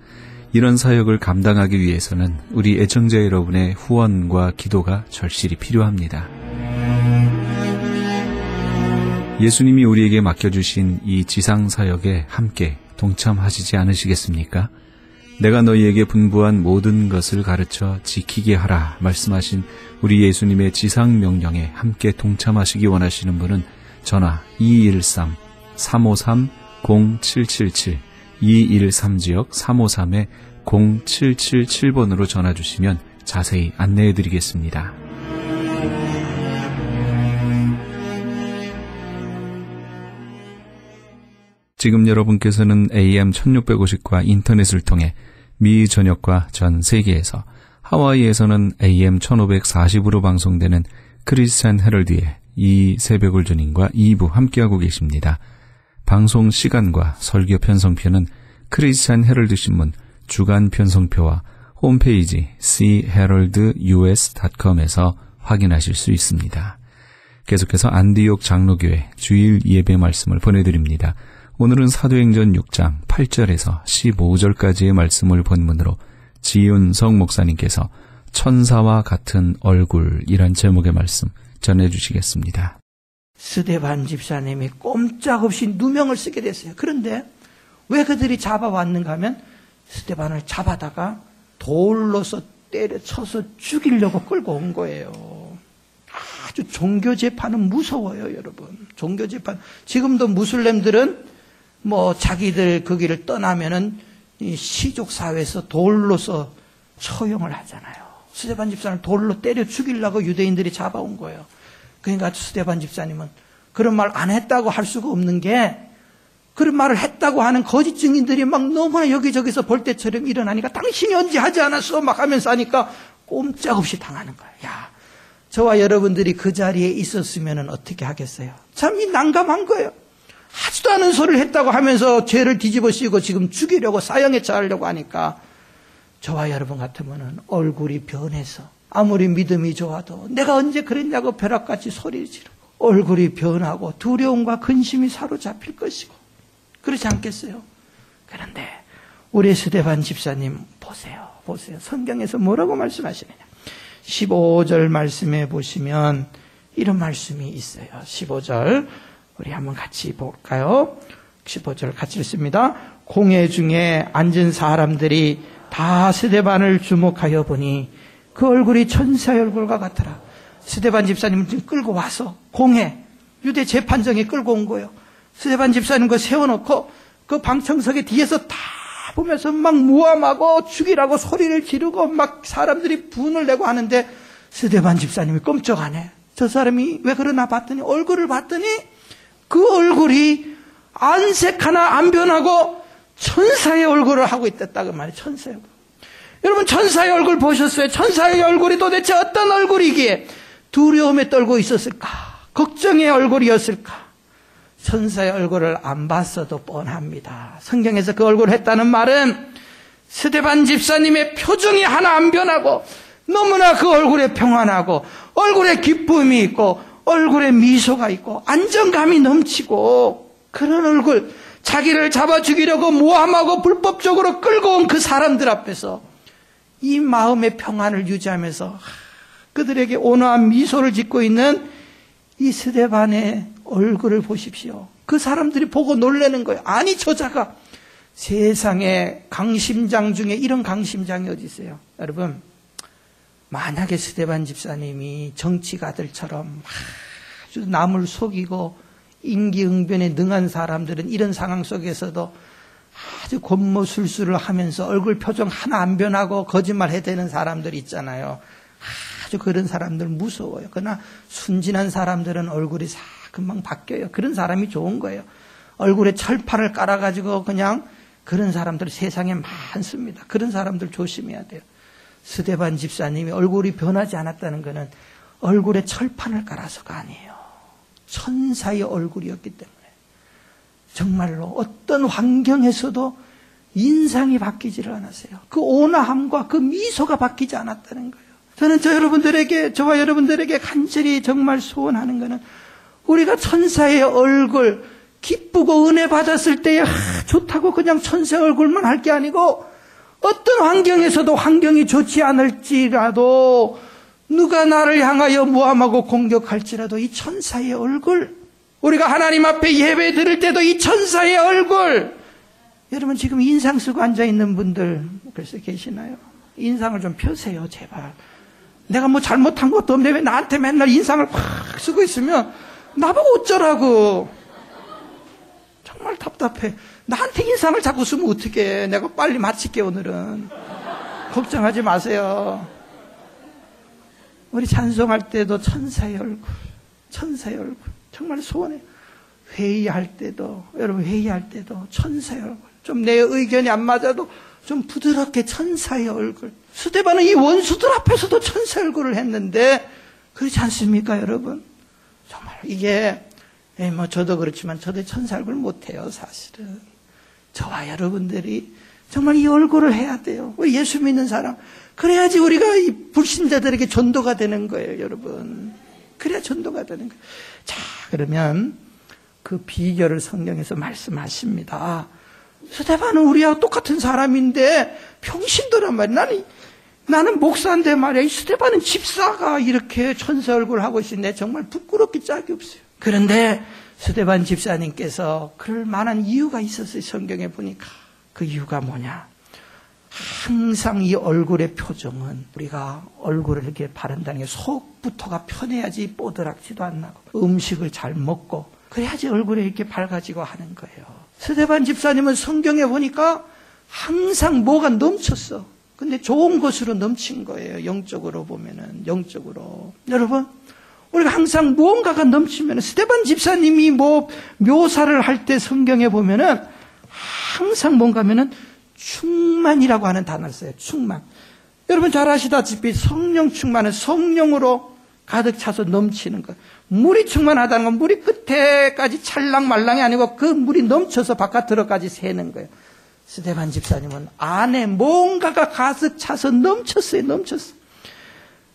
S1: 이런 사역을 감당하기 위해서는 우리 애청자 여러분의 후원과 기도가 절실히 필요합니다. 예수님이 우리에게 맡겨주신 이 지상사역에 함께 동참하시지 않으시겠습니까? 내가 너희에게 분부한 모든 것을 가르쳐 지키게 하라 말씀하신 우리 예수님의 지상명령에 함께 동참하시기 원하시는 분은 전화 213-353-0777 213지역 353-0777번으로 전화 주시면 자세히 안내해 드리겠습니다. 지금 여러분께서는 AM 1650과 인터넷을 통해 미 전역과 전 세계에서, 하와이에서는 AM 1540으로 방송되는 크리스찬 헤럴드의 이 새벽을 주님과 2부 함께하고 계십니다. 방송 시간과 설교 편성표는 크리스찬 헤럴드 신문 주간 편성표와 홈페이지 chaheraldus.com에서 확인하실 수 있습니다. 계속해서 안디옥 장로교회 주일 예배 말씀을 보내드립니다. 오늘은 사도행전 6장 8절에서 15절까지의 말씀을 본문으로 지윤성 목사님께서 천사와 같은 얼굴이란 제목의 말씀 전해주시겠습니다.
S3: 스데반 집사님이 꼼짝없이 누명을 쓰게 됐어요. 그런데 왜 그들이 잡아왔는가 하면 스데반을 잡아다가 돌로서 때려쳐서 죽이려고 끌고 온 거예요. 아주 종교재판은 무서워요, 여러분. 종교재판. 지금도 무슬림들은 자기들 그 길을 떠나면은 이 시족사회에서 돌로서 처형을 하잖아요. 스데반 집사를 돌로 때려 죽이려고 유대인들이 잡아온 거예요. 그러니까 스데반 집사님은 그런 말 안 했다고 할 수가 없는 게, 그런 말을 했다고 하는 거짓 증인들이 막 너무나 여기저기서 볼 때처럼 일어나니까 당신이 언제 하지 않았어? 막 하면서 하니까 꼼짝없이 당하는 거예요. 야, 저와 여러분들이 그 자리에 있었으면 어떻게 하겠어요? 참 난감한 거예요. 하지도 않은 소리를 했다고 하면서 죄를 뒤집어 씌우고 지금 죽이려고 사형에 처하려고 하니까 저와 여러분 같으면 얼굴이 변해서 아무리 믿음이 좋아도 내가 언제 그랬냐고 벼락같이 소리를 지르고 얼굴이 변하고 두려움과 근심이 사로잡힐 것이고, 그렇지 않겠어요? 그런데 우리 스데반 집사님 보세요. 성경에서 뭐라고 말씀하시느냐. 15절 말씀에 보시면 이런 말씀이 있어요. 15절 우리 한번 같이 볼까요? 15절 같이 읽습니다. 공회 중에 앉은 사람들이 다 스데반을 주목하여 보니 그 얼굴이 천사의 얼굴과 같더라. 스데반 집사님을 지금 끌고 와서 공회, 유대 재판정에 끌고 온 거예요. 스데반 집사님 거 세워놓고 그 방청석에 뒤에서 다 보면서 막 모함하고 죽이라고 소리를 지르고 막 사람들이 분을 내고 하는데 스데반 집사님이 꼼짝 안 해. 저 사람이 왜 그러나 봤더니 얼굴을 봤더니 그 얼굴이 안색 하나 안 변하고 천사의 얼굴을 하고 있었다 그 말이에요. 천사의 얼굴. 여러분 천사의 얼굴 보셨어요? 천사의 얼굴이 도대체 어떤 얼굴이기에 두려움에 떨고 있었을까? 걱정의 얼굴이었을까? 천사의 얼굴을 안 봤어도 뻔합니다. 성경에서 그 얼굴을 했다는 말은 스데반 집사님의 표정이 하나 안 변하고 너무나 그 얼굴에 평안하고 얼굴에 기쁨이 있고 얼굴에 미소가 있고 안정감이 넘치고, 그런 얼굴, 자기를 잡아 죽이려고 모함하고 불법적으로 끌고 온 그 사람들 앞에서 이 마음의 평안을 유지하면서 그들에게 온화한 미소를 짓고 있는 이 스데반의 얼굴을 보십시오. 그 사람들이 보고 놀라는 거예요. 아니 저자가 세상에 강심장 중에 이런 강심장이 어디 있어요? 여러분, 만약에 스데반 집사님이 정치가들처럼 아주 남을 속이고 인기응변에 능한 사람들은 이런 상황 속에서도 아주 곤모술수를 하면서 얼굴 표정 하나 안 변하고 거짓말 해대는 사람들 있잖아요. 아주 그런 사람들 무서워요. 그러나 순진한 사람들은 얼굴이 싹 금방 바뀌어요. 그런 사람이 좋은 거예요. 얼굴에 철판을 깔아가지고 그냥 그런 사람들 세상에 많습니다. 그런 사람들 조심해야 돼요. 스데반 집사님이 얼굴이 변하지 않았다는 것은 얼굴에 철판을 깔아서가 아니에요. 천사의 얼굴이었기 때문에 정말로 어떤 환경에서도 인상이 바뀌지를 않았어요. 그 온화함과 그 미소가 바뀌지 않았다는 거예요. 저는 저와 여러분들에게 간절히 정말 소원하는 것은 우리가 천사의 얼굴, 기쁘고 은혜 받았을 때에 좋다고 그냥 천사의 얼굴만 할 게 아니고 어떤 환경에서도 환경이 좋지 않을지라도 누가 나를 향하여 모함하고 공격할지라도 이 천사의 얼굴, 우리가 하나님 앞에 예배 드릴 때도 이 천사의 얼굴. 여러분 지금 인상 쓰고 앉아있는 분들 글쎄 계시나요? 인상을 좀 펴세요 제발. 내가 뭐 잘못한 것도 없는데 왜 나한테 맨날 인상을 팍 쓰고 있으면 나보고 어쩌라고. 정말 답답해. 나한테 인상을 자꾸 쓰면 어떡해. 내가 빨리 마칠게 오늘은. 걱정하지 마세요. 우리 찬송할 때도 천사의 얼굴, 천사의 얼굴. 정말 소원해요. 회의할 때도, 여러분 회의할 때도 천사의 얼굴. 좀 내 의견이 안 맞아도 좀 부드럽게 천사의 얼굴. 스데반은 이 원수들 앞에서도 천사의 얼굴을 했는데 그렇지 않습니까 여러분? 정말 이게 뭐 저도 그렇지만 저도 천사 얼굴 못해요 사실은. 저와 여러분들이 정말 이 얼굴을 해야 돼요. 우리 예수 믿는 사람. 그래야지 우리가 이 불신자들에게 전도가 되는 거예요 여러분. 그래야 전도가 되는 거예요. 자 그러면 그 비결을 성경에서 말씀하십니다. 스데반은 우리하고 똑같은 사람인데 평신도란 말이야. 나는 목사인데 말이야. 이 스데반은 집사가 이렇게 천사 얼굴 하고 있는데 정말 부끄럽기 짝이 없어요. 그런데 스데반 집사님께서 그럴 만한 이유가 있었어요. 성경에 보니까. 그 이유가 뭐냐. 항상 이 얼굴의 표정은 우리가 얼굴을 이렇게 바른다는 게 속부터가 편해야지 뽀드락지도 안 나고 음식을 잘 먹고 그래야지 얼굴에 이렇게 밝아지고 하는 거예요. 스데반 집사님은 성경에 보니까 항상 뭐가 넘쳤어. 근데 좋은 것으로 넘친 거예요. 영적으로 보면은 영적으로. 여러분 우리가 항상 무언가가 넘치면 스데반 집사님이 뭐 묘사를 할 때 성경에 보면은 항상 뭔가 하면은 충만이라고 하는 단어를 써요. 충만. 여러분 잘 아시다시피 성령 충만은 성령으로 가득 차서 넘치는 것. 물이 충만하다는 건 물이 끝에까지 찰랑말랑이 아니고 그 물이 넘쳐서 바깥으로까지 새는 거예요. 스데반 집사님은 안에 뭔가가 가득 차서 넘쳤어요. 넘쳤어.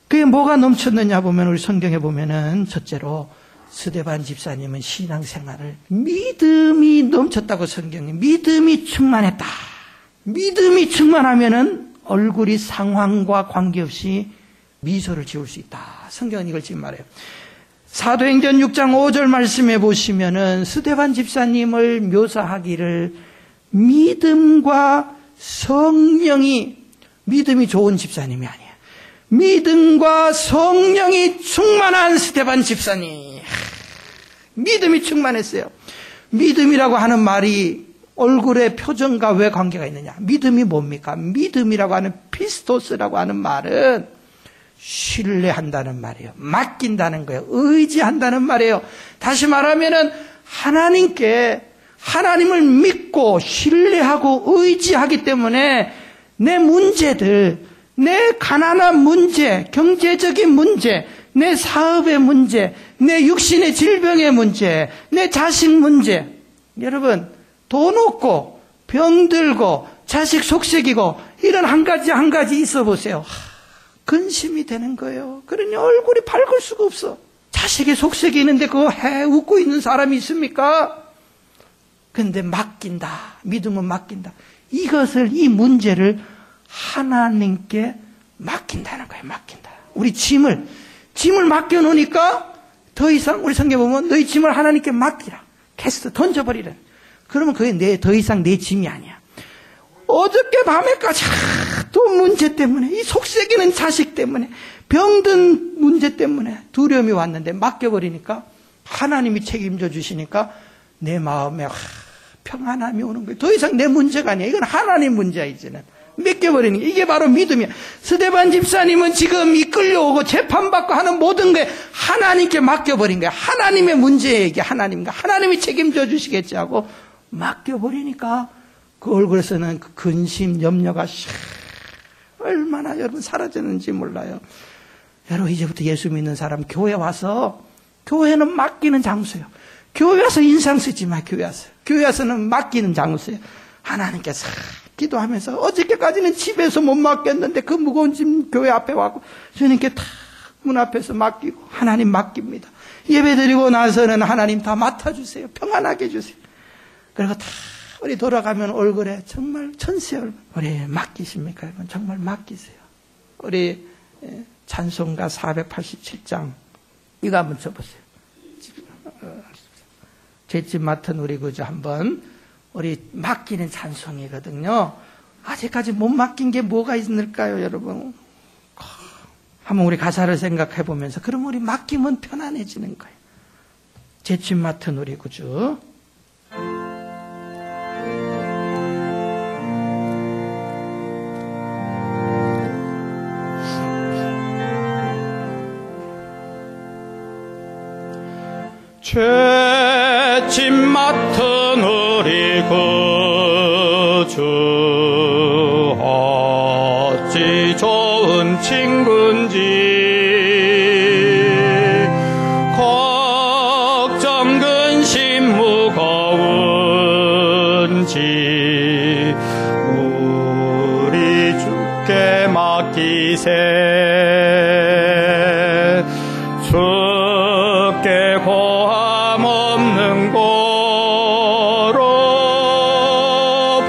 S3: 그게 뭐가 넘쳤느냐 보면 우리 성경에 보면은 첫째로 스데반 집사님은 신앙생활을 믿음이 넘쳤다고 성경에 믿음이 충만했다. 믿음이 충만하면은 얼굴이 상황과 관계없이 미소를 지을 수 있다. 성경은 이걸 지금 말해요. 사도행전 6장 5절 말씀해 보시면은 스데반 집사님을 묘사하기를 믿음과 성령이 믿음이 좋은 집사님이 아니에요. 믿음과 성령이 충만한 스데반 집사님. 믿음이 충만했어요. 믿음이라고 하는 말이 얼굴의 표정과 왜 관계가 있느냐. 믿음이 뭡니까? 믿음이라고 하는 피스토스라고 하는 말은 신뢰한다는 말이에요. 맡긴다는 거예요. 의지한다는 말이에요. 다시 말하면은 하나님을 믿고 신뢰하고 의지하기 때문에 내 문제들, 내 가난한 문제, 경제적인 문제, 내 사업의 문제, 내 육신의 질병의 문제, 내 자식 문제. 여러분 돈 없고 병들고 자식 속색이고 이런 한 가지 있어 보세요. 근심이 되는 거예요. 그러니 얼굴이 밝을 수가 없어. 자식이 속색이 있는데 그거 웃고 있는 사람이 있습니까? 근데 맡긴다. 믿음은 맡긴다. 이 문제를 하나님께 맡긴다는 거예요. 맡긴다. 우리 짐을 맡겨놓으니까 더 이상 우리 성경에 보면 너희 짐을 하나님께 맡기라. 캐스트 던져버리라. 그러면 그게 더 이상 내 짐이 아니야. 어저께 밤에까지 또 문제 때문에 이 속색이는 자식 때문에 병든 문제 때문에 두려움이 왔는데 맡겨버리니까 하나님이 책임져 주시니까 내 마음에 평안함이 오는 거예요. 더 이상 내 문제가 아니야. 이건 하나님 문제야 이제는. 맡겨버리는 게 이게 바로 믿음이야. 스데반 집사님은 지금 이끌려오고 재판받고 하는 모든 게 하나님께 맡겨버린 거야. 하나님의 문제에 이게 하나님이 책임져 주시겠지 하고 맡겨버리니까 그 얼굴에서는 그 근심, 염려가 얼마나 여러분 사라졌는지 몰라요. 여러분 이제부터 예수 믿는 사람 교회 와서, 교회는 맡기는 장소예요. 교회 와서 인상 쓰지 마. 교회 와서는 맡기는 장소예요. 하나님께서 기도하면서 어저께까지는 집에서 못 맡겼는데 그 무거운 짐 교회 앞에 와고 주님께 다 문 앞에서 맡기고 하나님 맡깁니다. 예배 드리고 나서는 하나님 다 맡아주세요. 평안하게 해주세요. 그리고 다 우리 돌아가면 얼굴에 정말 천세 얼굴. 우리 맡기십니까? 여러분? 정말 맡기세요. 우리 찬송가 487장 이거 한번 쳐보세요. 죄집 맡은 우리 구주 한번 우리 맡기는 찬송이거든요. 아직까지 못 맡긴 게 뭐가 있을까요, 여러분? 한번 우리 가사를 생각해 보면서 그럼 우리 맡기면 편안해지는 거예요. 죄집 맡은 우리 구주.
S4: 죄짐 맡은 우리 구주 어찌 좋은 친구인지 걱정 근심 무거운지 우리 주께 맡기세 주께 고함 없는 고로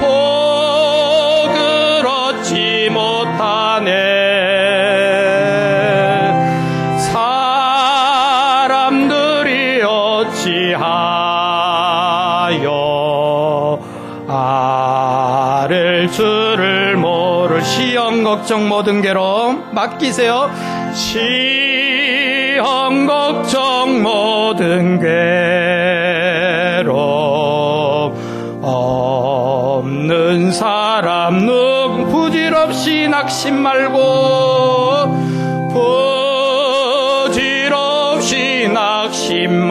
S4: 복을 얻지 못하네 사람들이 어찌하여 아를 줄을 모를 시험 걱정 모든 괴로움 맡기세요 시험 걱정 모든 괴로움 없는 사람 누구 부질없이 낙심 말고 부질없이 낙심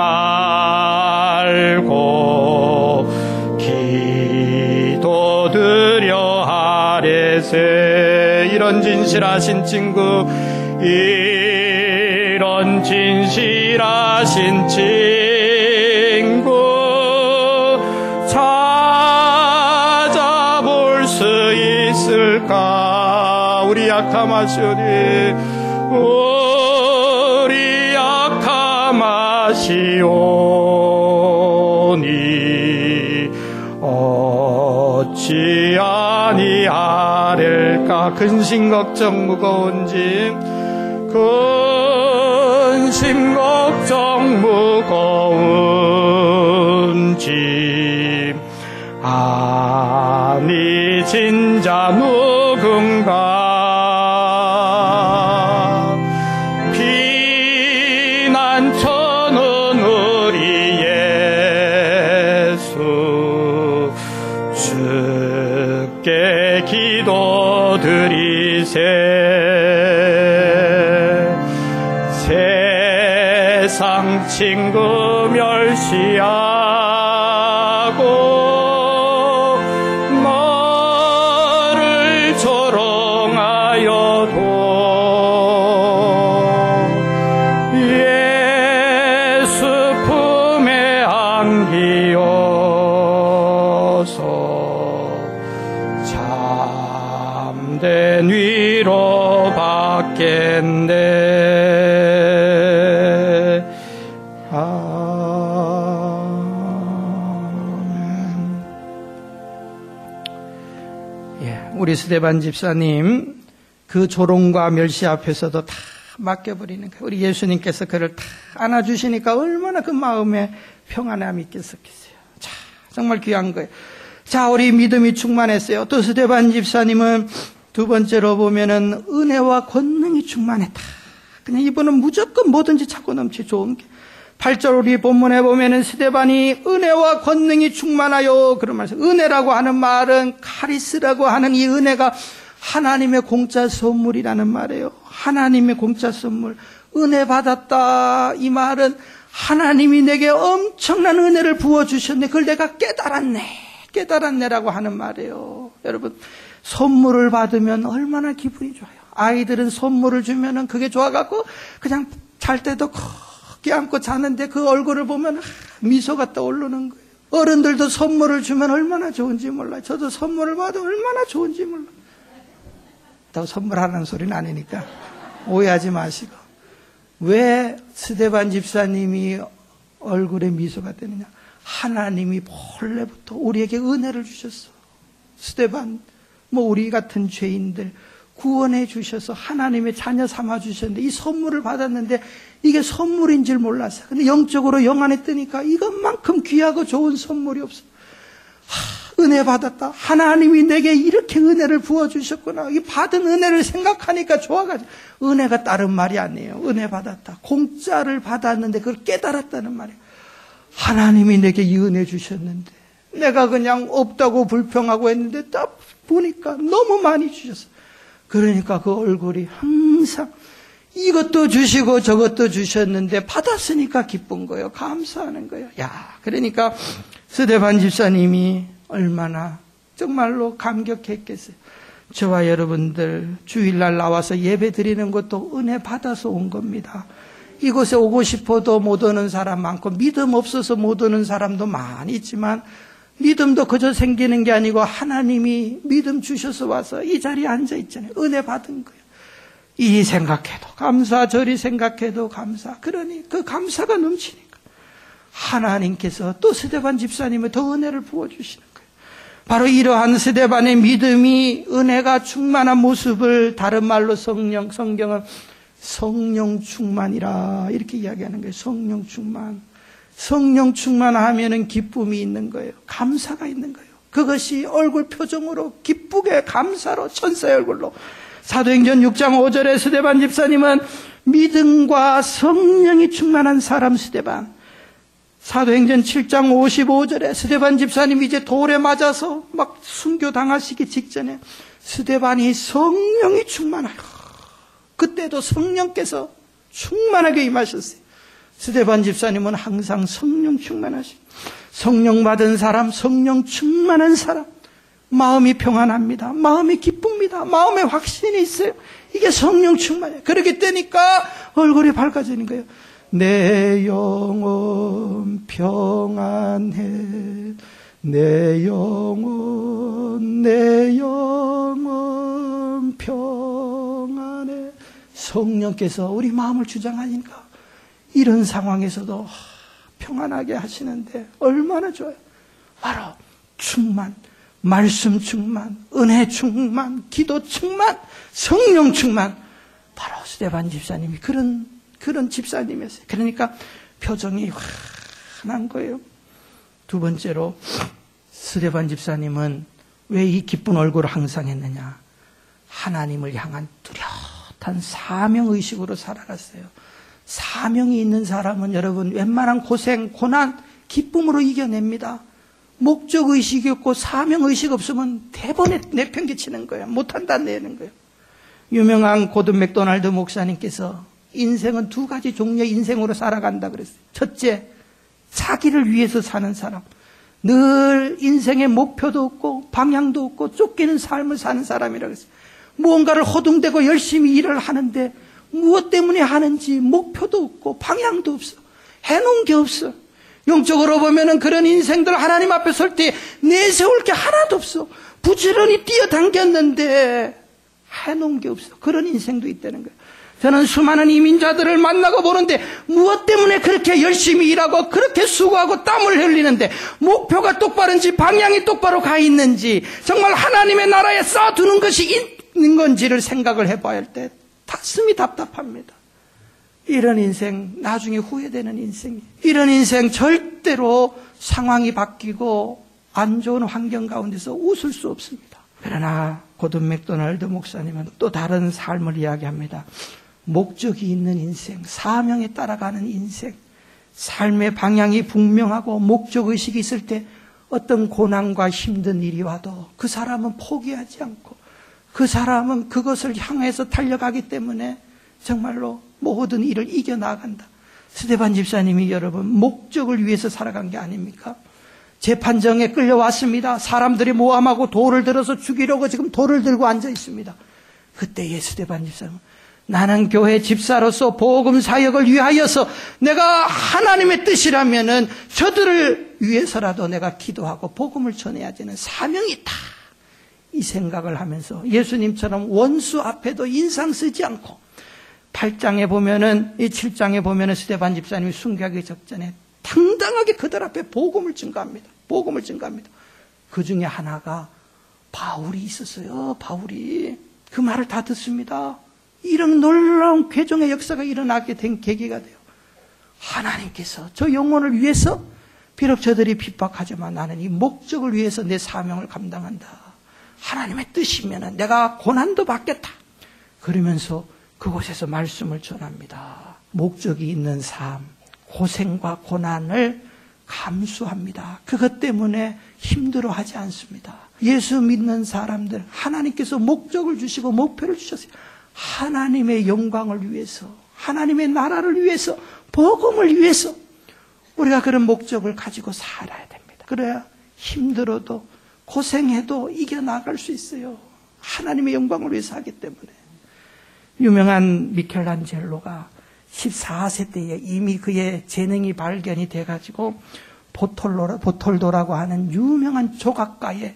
S4: 말고 기도드려 아뢰세 이런 진실하신 친구 이런 진실하신 친구 찾아볼 수 있을까 우리 약함하시오니 우리 약함하시오니 어찌 아니하릴까 근심 걱정 무거운지 근심 걱정 무거운지 아니 진짜 누군가 피난처는 우리 예수 주께 기도드리세 세상 친구 멸시하고 너를 조롱하여도 예수 품에 안기어서 참된 위로 받겠네
S3: 우리 스데반 집사님 그 조롱과 멸시 앞에서도 다 맡겨버리는 거예요. 우리 예수님께서 그를 다 안아주시니까 얼마나 그 마음에 평안함이 있겠어요. 자, 정말 귀한 거예요. 자, 우리 믿음이 충만했어요. 또 스데반 집사님은 두 번째로 보면은 은혜와 권능이 충만했다. 그냥 이분은 무조건 뭐든지 차고 넘치 좋은 게 8절 우리 본문에 보면은 스데반이 은혜와 권능이 충만하여 그런 말씀. 은혜라고 하는 말은 카리스라고 하는 이 은혜가 하나님의 공짜 선물이라는 말이에요. 하나님의 공짜 선물. 은혜 받았다. 이 말은 하나님이 내게 엄청난 은혜를 부어주셨네. 그걸 내가 깨달았네라고 하는 말이에요. 여러분, 선물을 받으면 얼마나 기분이 좋아요. 아이들은 선물을 주면은 그게 좋아갖고 그냥 잘 때도 껴안고 자는데 그 얼굴을 보면 미소가 떠오르는 거예요. 어른들도 선물을 주면 얼마나 좋은지 몰라요. 저도 선물을 받으면 얼마나 좋은지 몰라요. 또 선물하는 소리는 아니니까 오해하지 마시고. 왜 스데반 집사님이 얼굴에 미소가 되느냐? 하나님이 본래부터 우리에게 은혜를 주셨어. 스데반, 우리 같은 죄인들 구원해 주셔서 하나님의 자녀 삼아 주셨는데 이 선물을 받았는데 이게 선물인 줄 몰랐어. 근데 영적으로 영 안에 뜨니까 이것만큼 귀하고 좋은 선물이 없어. 은혜 받았다. 하나님이 내게 이렇게 은혜를 부어주셨구나. 이 받은 은혜를 생각하니까 좋아가지고. 은혜가 다른 말이 아니에요. 은혜 받았다. 공짜를 받았는데 그걸 깨달았다는 말이에요. 하나님이 내게 이 은혜 주셨는데 내가 그냥 없다고 불평하고 했는데 딱 보니까 너무 많이 주셨어. 그러니까 그 얼굴이 항상 이것도 주시고 저것도 주셨는데 받았으니까 기쁜 거예요. 감사하는 거예요. 그러니까 스데반 집사님이 얼마나 정말로 감격했겠어요. 저와 여러분들 주일날 나와서 예배 드리는 것도 은혜 받아서 온 겁니다. 이곳에 오고 싶어도 못 오는 사람 많고 믿음 없어서 못 오는 사람도 많이 있지만 믿음도 그저 생기는 게 아니고 하나님이 믿음 주셔서 와서 이 자리에 앉아 있잖아요. 은혜 받은 거예요. 이 생각해도 감사, 저리 생각해도 감사. 그러니 그 감사가 넘치니까 하나님께서 또 스데반 집사님의 더 은혜를 부어주시는 거예요. 바로 이러한 스데반의 믿음이 은혜가 충만한 모습을 다른 말로 성경은 성령 충만이라 이렇게 이야기하는 거예요. 성령 충만. 성령 충만하면은 기쁨이 있는 거예요. 감사가 있는 거예요. 그것이 얼굴 표정으로 기쁘게 감사로 천사의 얼굴로. 사도행전 6장 5절에 스데반 집사님은 믿음과 성령이 충만한 사람 스데반. 사도행전 7장 55절에 스데반 집사님이 이제 돌에 맞아서 막 순교당하시기 직전에 스데반이 성령이 충만하여 그때도 성령께서 충만하게 임하셨어요. 스데반 집사님은 항상 성령 충만하시고 성령 받은 사람, 성령 충만한 사람 마음이 평안합니다. 마음이 기쁩니다. 마음에 확신이 있어요. 이게 성령 충만이에요. 그렇게 되니까 얼굴이 밝아지는 거예요. 내 영혼 평안해. 내 영혼 평안해. 성령께서 우리 마음을 주장하니까 이런 상황에서도 평안하게 하시는데 얼마나 좋아요. 바로 충만, 말씀 충만, 은혜 충만, 기도 충만, 성령 충만. 바로 스데반 집사님이 그런 집사님이었어요. 그러니까 표정이 환한 거예요. 두 번째로 스데반 집사님은 왜 이 기쁜 얼굴을 항상 했느냐? 하나님을 향한 뚜렷한 사명의식으로 살아갔어요. 사명이 있는 사람은 여러분 웬만한 고생, 고난, 기쁨으로 이겨냅니다. 목적의식이 없고 사명의식 없으면 대번에 내팽개치는 거예요. 못한다 내는 거예요. 유명한 고든 맥도날드 목사님께서 인생은 두 가지 종류의 인생으로 살아간다 그랬어요. 첫째, 자기를 위해서 사는 사람. 늘 인생의 목표도 없고 방향도 없고 쫓기는 삶을 사는 사람이라고 했어요. 무언가를 허둥대고 열심히 일을 하는데 무엇 때문에 하는지 목표도 없고 방향도 없어. 해놓은 게 없어. 영적으로 보면은 그런 인생들 하나님 앞에 설 때 내세울 게 하나도 없어. 부지런히 뛰어당겼는데 해놓은 게 없어. 그런 인생도 있다는 거예요. 저는 수많은 이민자들을 만나고 보는데 무엇 때문에 그렇게 열심히 일하고 그렇게 수고하고 땀을 흘리는데 목표가 똑바른지 방향이 똑바로 가 있는지 정말 하나님의 나라에 쌓아두는 것이 있는 건지를 생각을 해봐야 할 때 가슴이 답답합니다. 이런 인생 나중에 후회되는 인생이에요. 이런 인생 절대로 상황이 바뀌고 안 좋은 환경 가운데서 웃을 수 없습니다. 그러나 고든 맥도날드 목사님은 또 다른 삶을 이야기합니다. 목적이 있는 인생, 사명에 따라가는 인생, 삶의 방향이 분명하고 목적의식이 있을 때 어떤 고난과 힘든 일이 와도 그 사람은 포기하지 않고 그 사람은 그것을 향해서 달려가기 때문에 정말로 모든 일을 이겨나간다. 스데반 집사님이 여러분 목적을 위해서 살아간 게 아닙니까? 재판정에 끌려왔습니다. 사람들이 모함하고 돌을 들어서 죽이려고 지금 돌을 들고 앉아 있습니다. 그때의 스데반 집사님은 나는 교회 집사로서 복음 사역을 위하여서 내가 하나님의 뜻이라면은 저들을 위해서라도 내가 기도하고 복음을 전해야 되는 사명이 있다. 이 생각을 하면서 예수님처럼 원수 앞에도 인상 쓰지 않고 8장에 보면은, 이 7장에 보면은 스데반 집사님이 순교하기 직전에 당당하게 그들 앞에 복음을 증거합니다. 복음을 증거합니다. 그 중에 하나가 바울이 있었어요. 바울이. 그 말을 다 듣습니다. 이런 놀라운 개종의 역사가 일어나게 된 계기가 돼요. 하나님께서 저 영혼을 위해서 비록 저들이 핍박하지만 나는 이 목적을 위해서 내 사명을 감당한다. 하나님의 뜻이면 내가 고난도 받겠다. 그러면서 그곳에서 말씀을 전합니다. 목적이 있는 삶, 고생과 고난을 감수합니다. 그것 때문에 힘들어하지 않습니다. 예수 믿는 사람들, 하나님께서 목적을 주시고 목표를 주셨어요. 하나님의 영광을 위해서, 하나님의 나라를 위해서, 복음을 위해서 우리가 그런 목적을 가지고 살아야 됩니다. 그래야 힘들어도 고생해도 이겨나갈 수 있어요. 하나님의 영광을 위해서 하기 때문에. 유명한 미켈란젤로가 14세 때에 이미 그의 재능이 발견이 돼가지고 보톨도라고 하는 유명한 조각가의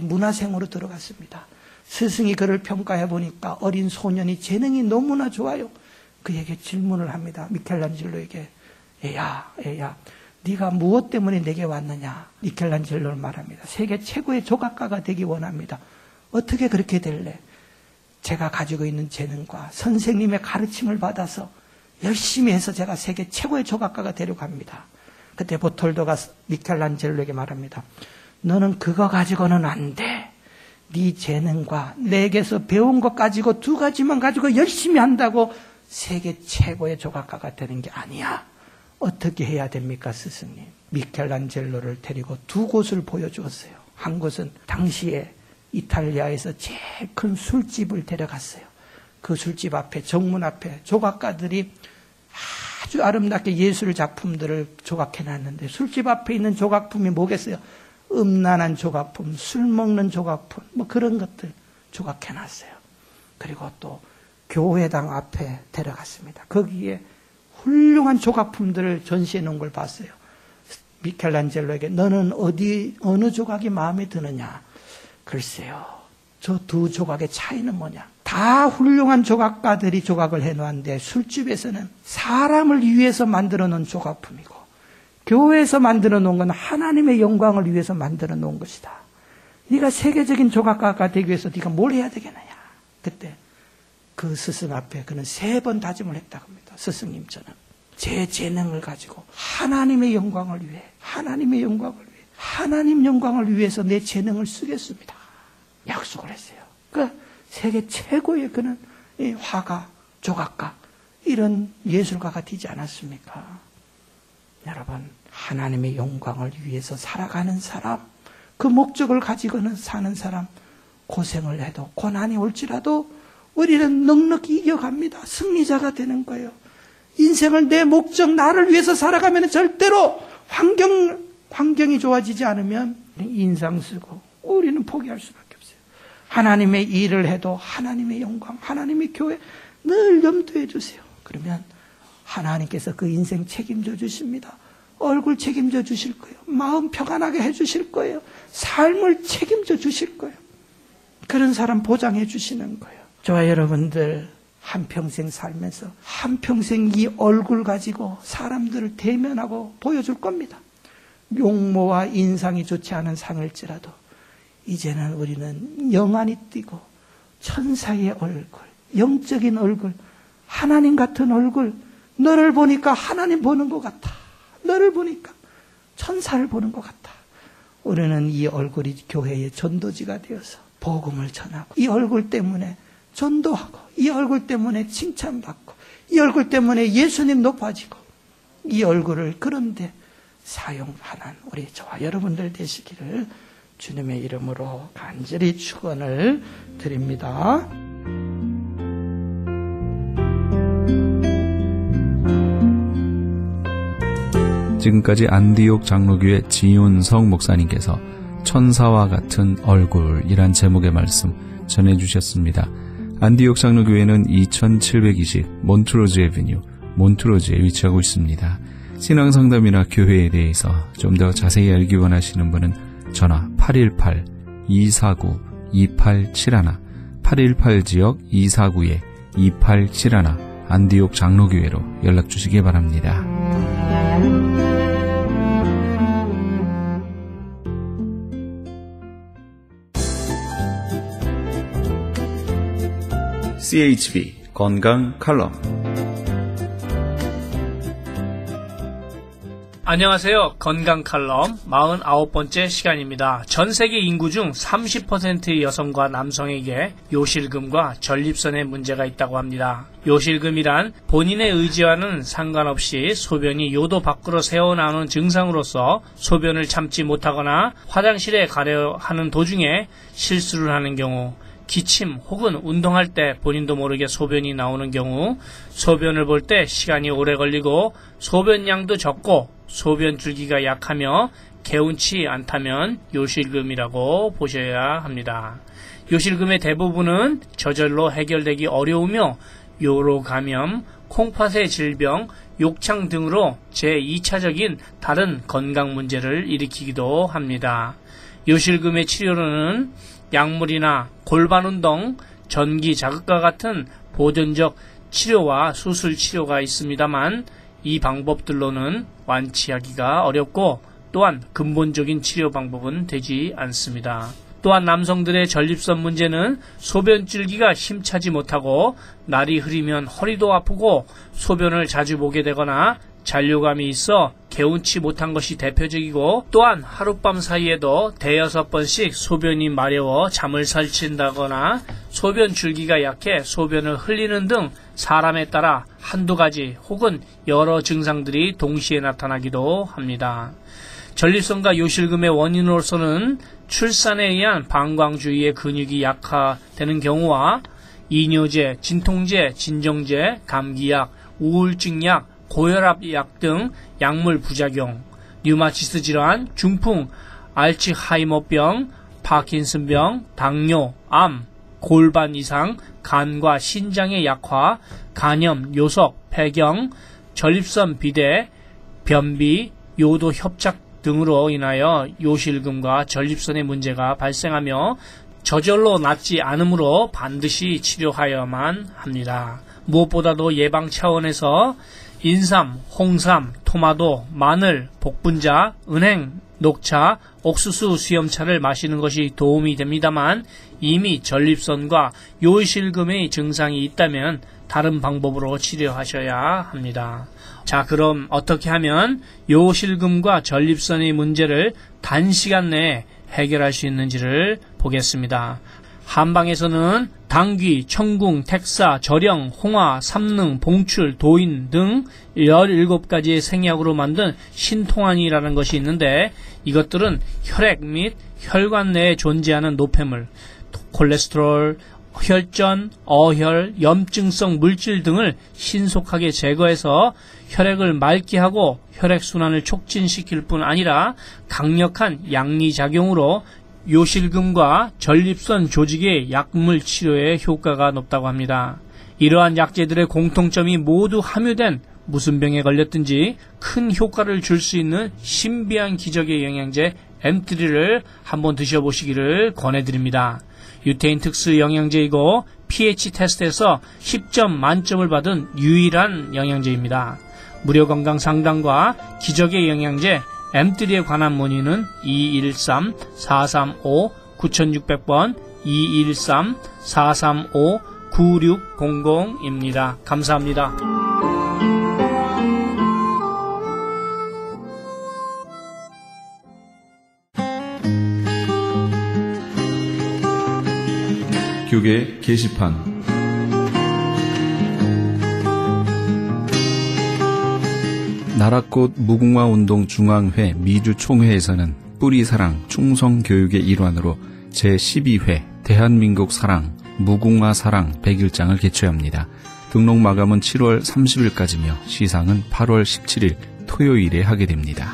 S3: 문화생으로 들어갔습니다. 스승이 그를 평가해 보니까 어린 소년이 재능이 너무나 좋아요. 그에게 질문을 합니다. 미켈란젤로에게. 애야, 네가 무엇 때문에 내게 왔느냐? 미켈란젤로는 말합니다. 세계 최고의 조각가가 되기 원합니다. 어떻게 그렇게 될래? 제가 가지고 있는 재능과 선생님의 가르침을 받아서 열심히 해서 제가 세계 최고의 조각가가 되려고 합니다. 그때 보톨도가 미켈란젤로에게 말합니다. 너는 그거 가지고는 안 돼. 네 재능과 내게서 배운 것 가지고 두 가지만 가지고 열심히 한다고 세계 최고의 조각가가 되는 게 아니야. 어떻게 해야 됩니까, 스승님? 미켈란젤로를 데리고 두 곳을 보여주었어요. 한 곳은 당시에 이탈리아에서 제일 큰 술집을 데려갔어요. 그 술집 앞에, 정문 앞에 조각가들이 아주 아름답게 예술 작품들을 조각해놨는데 술집 앞에 있는 조각품이 뭐겠어요? 음란한 조각품, 술 먹는 조각품, 뭐 그런 것들 조각해놨어요. 그리고 또 교회당 앞에 데려갔습니다. 거기에 훌륭한 조각품들을 전시해 놓은 걸 봤어요. 미켈란젤로에게 너는 어느 조각이 마음에 드느냐? 글쎄요. 저 두 조각의 차이는 뭐냐? 다 훌륭한 조각가들이 조각을 해놓았는데 술집에서는 사람을 위해서 만들어 놓은 조각품이고 교회에서 만들어 놓은 건 하나님의 영광을 위해서 만들어 놓은 것이다. 네가 세계적인 조각가가 되기 위해서 네가 뭘 해야 되겠느냐? 그때 그 스승 앞에 그는 3번 다짐을 했다고 합니다. 스승님, 저는 제 재능을 가지고 하나님의 영광을 위해, 하나님의 영광을 위해, 하나님 영광을 위해서 내 재능을 쓰겠습니다. 약속을 했어요. 그 세계 최고의 그는 화가, 조각가, 이런 예술가가 되지 않았습니까? 여러분, 하나님의 영광을 위해서 살아가는 사람, 그 목적을 가지고는 사는 사람, 고생을 해도 고난이 올지라도 우리는 넉넉히 이겨갑니다. 승리자가 되는 거예요. 인생을 내 목적, 나를 위해서 살아가면 절대로 환경이 좋아지지 않으면 인상 쓰고 우리는 포기할 수밖에 없어요. 하나님의 일을 해도 하나님의 영광, 하나님의 교회 늘 염두해 주세요. 그러면 하나님께서 그 인생 책임져 주십니다. 얼굴 책임져 주실 거예요. 마음 평안하게 해 주실 거예요. 삶을 책임져 주실 거예요. 그런 사람 보장해 주시는 거예요. 저와 여러분들 한평생 살면서 한평생 이 얼굴 가지고 사람들을 대면하고 보여줄 겁니다. 용모와 인상이 좋지 않은 상일지라도 이제는 우리는 영안이 띄고 천사의 얼굴, 영적인 얼굴, 하나님 같은 얼굴, 너를 보니까 하나님 보는 것 같아. 너를 보니까 천사를 보는 것 같아. 우리는 이 얼굴이 교회의 전도지가 되어서 복음을 전하고 이 얼굴 때문에 전도하고 이 얼굴 때문에 칭찬받고 이 얼굴 때문에 예수님 높아지고 이 얼굴을 그런데 사용하는 우리 저와 여러분들 되시기를 주님의 이름으로 간절히 축원을 드립니다.
S1: 지금까지 안디옥 장로교회 지윤성 목사님께서 천사와 같은 얼굴이란 제목의 말씀 전해주셨습니다. 안디옥 장로교회는 2720 몬트로즈 애비뉴 몬트로즈에 위치하고 있습니다. 신앙상담이나 교회에 대해서 좀 더 자세히 알기 원하시는 분은 전화 818-249-2871 818 지역 249에 2871 안디옥 장로교회로 연락주시기 바랍니다. CHB 건강 칼럼.
S5: 안녕하세요. 건강 칼럼 49번째 시간입니다. 전 세계 인구 중 30%의 여성과 남성에게 요실금과 전립선에 문제가 있다고 합니다. 요실금이란 본인의 의지와는 상관없이 소변이 요도 밖으로 새어나오는 증상으로서 소변을 참지 못하거나 화장실에 가려 하는 도중에 실수를 하는 경우, 기침 혹은 운동할 때 본인도 모르게 소변이 나오는 경우, 소변을 볼 때 시간이 오래 걸리고 소변량도 적고 소변 줄기가 약하며 개운치 않다면 요실금이라고 보셔야 합니다. 요실금의 대부분은 저절로 해결되기 어려우며 요로 감염, 콩팥의 질병, 욕창 등으로 제2차적인 다른 건강 문제를 일으키기도 합니다. 요실금의 치료로는 약물이나 골반 운동, 전기 자극과 같은 보존적 치료와 수술 치료가 있습니다만 이 방법들로는 완치하기가 어렵고 또한 근본적인 치료 방법은 되지 않습니다. 또한 남성들의 전립선 문제는 소변줄기가 힘차지 못하고 날이 흐리면 허리도 아프고 소변을 자주 보게 되거나 잔류감이 있어 개운치 못한 것이 대표적이고, 또한 하룻밤 사이에도 대여섯 번씩 소변이 마려워 잠을 설친다거나 소변 줄기가 약해 소변을 흘리는 등 사람에 따라 한두 가지 혹은 여러 증상들이 동시에 나타나기도 합니다. 전립선과 요실금의 원인으로서는 출산에 의한 방광 주위의 근육이 약화되는 경우와 이뇨제, 진통제, 진정제, 감기약, 우울증약, 고혈압약 등 약물 부작용, 류마티스 질환, 중풍, 알츠하이머병, 파킨슨병, 당뇨, 암, 골반 이상, 간과 신장의 약화, 간염, 요석, 폐경, 전립선 비대, 변비, 요도 협착 등으로 인하여 요실금과 전립선의 문제가 발생하며 저절로 낫지 않으므로 반드시 치료하여야만 합니다. 무엇보다도 예방 차원에서 인삼, 홍삼, 토마토, 마늘, 복분자, 은행, 녹차, 옥수수 수염차를 마시는 것이 도움이 됩니다만 이미 전립선과 요실금의 증상이 있다면 다른 방법으로 치료하셔야 합니다. 자, 그럼 어떻게 하면 요실금과 전립선의 문제를 단시간 내에 해결할 수 있는지를 보겠습니다. 한방에서는 당귀, 청궁, 택사, 절영, 홍화, 삼능, 봉출, 도인 등 17가지의 생약으로 만든 신통안이라는 것이 있는데, 이것들은 혈액 및 혈관 내에 존재하는 노폐물, 콜레스테롤, 혈전, 어혈, 염증성 물질 등을 신속하게 제거해서 혈액을 맑게 하고 혈액순환을 촉진시킬 뿐 아니라 강력한 양리작용으로 요실금과 전립선 조직의 약물 치료에 효과가 높다고 합니다. 이러한 약재들의 공통점이 모두 함유된 무슨 병에 걸렸든지 큰 효과를 줄 수 있는 신비한 기적의 영양제 M3를 한번 드셔보시기를 권해드립니다. 유태인 특수 영양제이고 pH 테스트에서 10점 만점을 받은 유일한 영양제입니다. 무료 건강 상담과 기적의 영양제 M3에 관한 문의는 213-435-9600번 213-435-9600입니다. 감사합니다.
S1: 교계 게시판. 나라꽃 무궁화운동 중앙회 미주총회에서는 뿌리사랑 충성교육의 일환으로 제12회 대한민국 사랑 무궁화사랑 100일장을 개최합니다. 등록 마감은 7월 30일까지며 시상은 8월 17일 토요일에 하게 됩니다.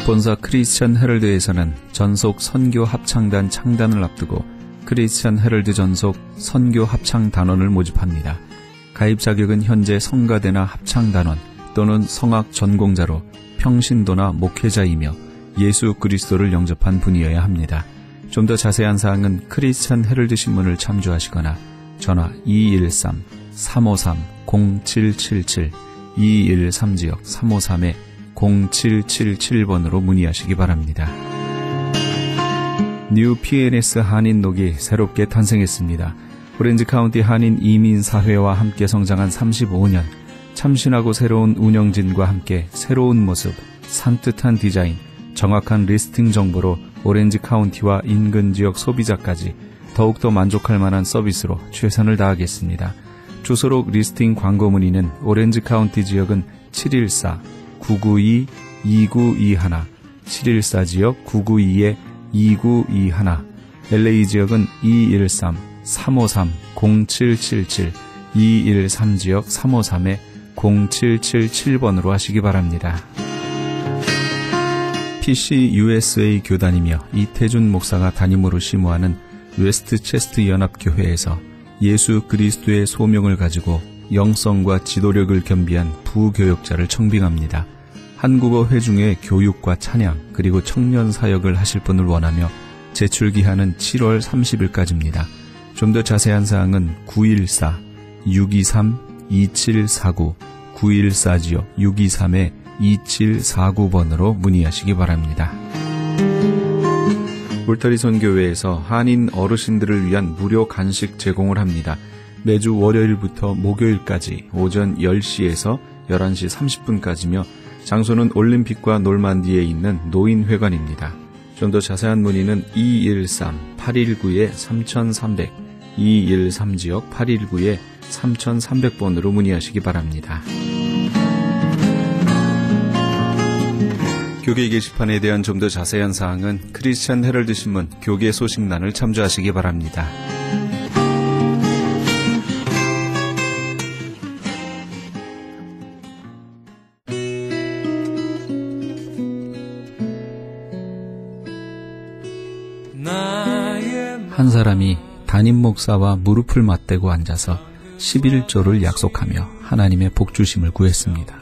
S1: 본사 크리스천 헤럴드에서는 전속 선교 합창단 창단을 앞두고 크리스천 헤럴드 전속 선교 합창 단원을 모집합니다. 가입 자격은 현재 성가대나 합창단원 또는 성악 전공자로 평신도나 목회자이며 예수 그리스도를 영접한 분이어야 합니다. 좀 더 자세한 사항은 크리스천 헤럴드 신문을 참조하시거나 전화 213-353-0777, 213지역 353-0777번으로 문의하시기 바랍니다. 뉴 PNS 한인녹이 새롭게 탄생했습니다. 오렌지 카운티 한인 이민사회와 함께 성장한 35년, 참신하고 새로운 운영진과 함께 새로운 모습, 산뜻한 디자인, 정확한 리스팅 정보로 오렌지 카운티와 인근 지역 소비자까지 더욱더 만족할 만한 서비스로 최선을 다하겠습니다. 주소록 리스팅 광고 문의는 오렌지 카운티 지역은 714-992-2921, 714지역 992-2921, LA 지역은 213-353-0777, 213지역 353-0777번으로 하시기 바랍니다. PCUSA 교단이며 이태준 목사가 담임으로 심우하는 웨스트체스트 연합교회에서 예수 그리스도의 소명을 가지고 영성과 지도력을 겸비한 부교역자를 청빙합니다. 한국어 회중의 교육과 찬양 그리고 청년 사역을 하실 분을 원하며 제출기한은 7월 30일까지입니다. 좀 더 자세한 사항은 914-623-2749, 914지역 623-2749번으로 문의하시기 바랍니다. 울타리 선교회에서 한인 어르신들을 위한 무료 간식 제공을 합니다. 매주 월요일부터 목요일까지 오전 10시에서 11시 30분까지며 장소는 올림픽과 놀만디에 있는 노인회관입니다. 좀 더 자세한 문의는 213-819-3300, 213지역 819-3300번으로 문의하시기 바랍니다. 교계 게시판에 대한 좀 더 자세한 사항은 크리스천 헤럴드 신문 교계 소식란을 참조하시기 바랍니다. 한 사람이 담임 목사와 무릎을 맞대고 앉아서 11조를 약속하며 하나님의 복주심을 구했습니다.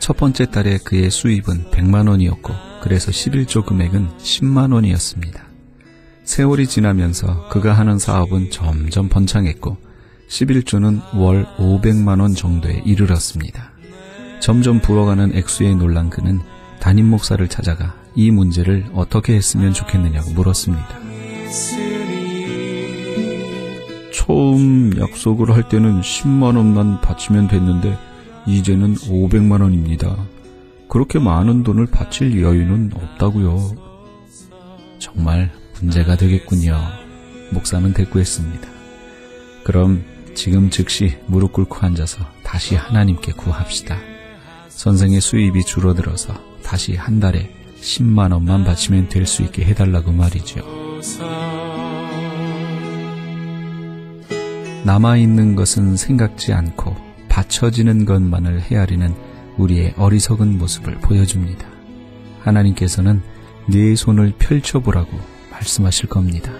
S1: 첫 번째 달에 그의 수입은 100만 원이었고 그래서 11조 금액은 10만 원이었습니다. 세월이 지나면서 그가 하는 사업은 점점 번창했고 11조는 월 500만 원 정도에 이르렀습니다. 점점 불어가는 액수에 놀란 그는 담임 목사를 찾아가 이 문제를 어떻게 했으면 좋겠느냐고 물었습니다. 처음 약속을 할 때는 10만 원만 바치면 됐는데 이제는 500만 원입니다. 그렇게 많은 돈을 바칠 여유는 없다고요. 정말 문제가 되겠군요. 목사는 대꾸했습니다. 그럼 지금 즉시 무릎 꿇고 앉아서 다시 하나님께 구합시다. 선생의 수입이 줄어들어서 다시 한 달에 10만 원만 바치면 될 수 있게 해달라고 말이죠. 남아있는 것은 생각지 않고 바쳐지는 것만을 헤아리는 우리의 어리석은 모습을 보여줍니다. 하나님께서는 네 손을 펼쳐보라고 말씀하실 겁니다.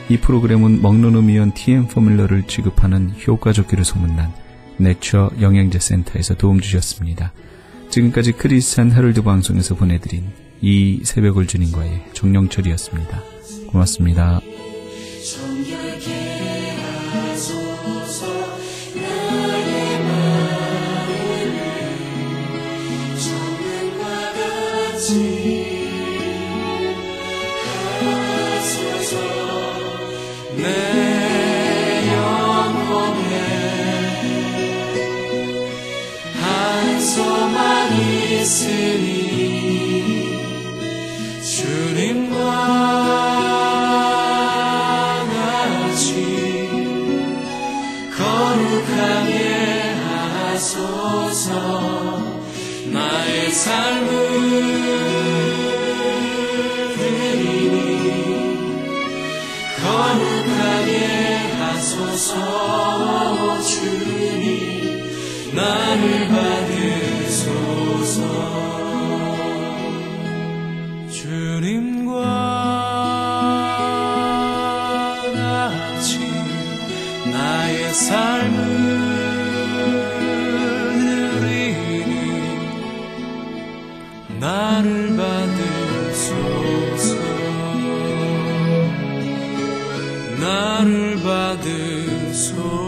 S1: 이 프로그램은 먹노노미온 TM 포뮬러를 취급하는 효과좋기로 소문난 내처 영양제 센터에서 도움 주셨습니다. 지금까지 크리스찬 헤럴드 방송에서 보내드린 이 새벽을 주님과의 정영철이었습니다. 고맙습니다.
S6: 내 영혼에 한 소망 있으니 주님과 같이 거룩하게 하소서. 나의 삶을 거룩하게 하소서. 주님 나를 받으소서. 주님과 같이 나의 삶을 누리니 나를 받으소서. 나를 받으소서.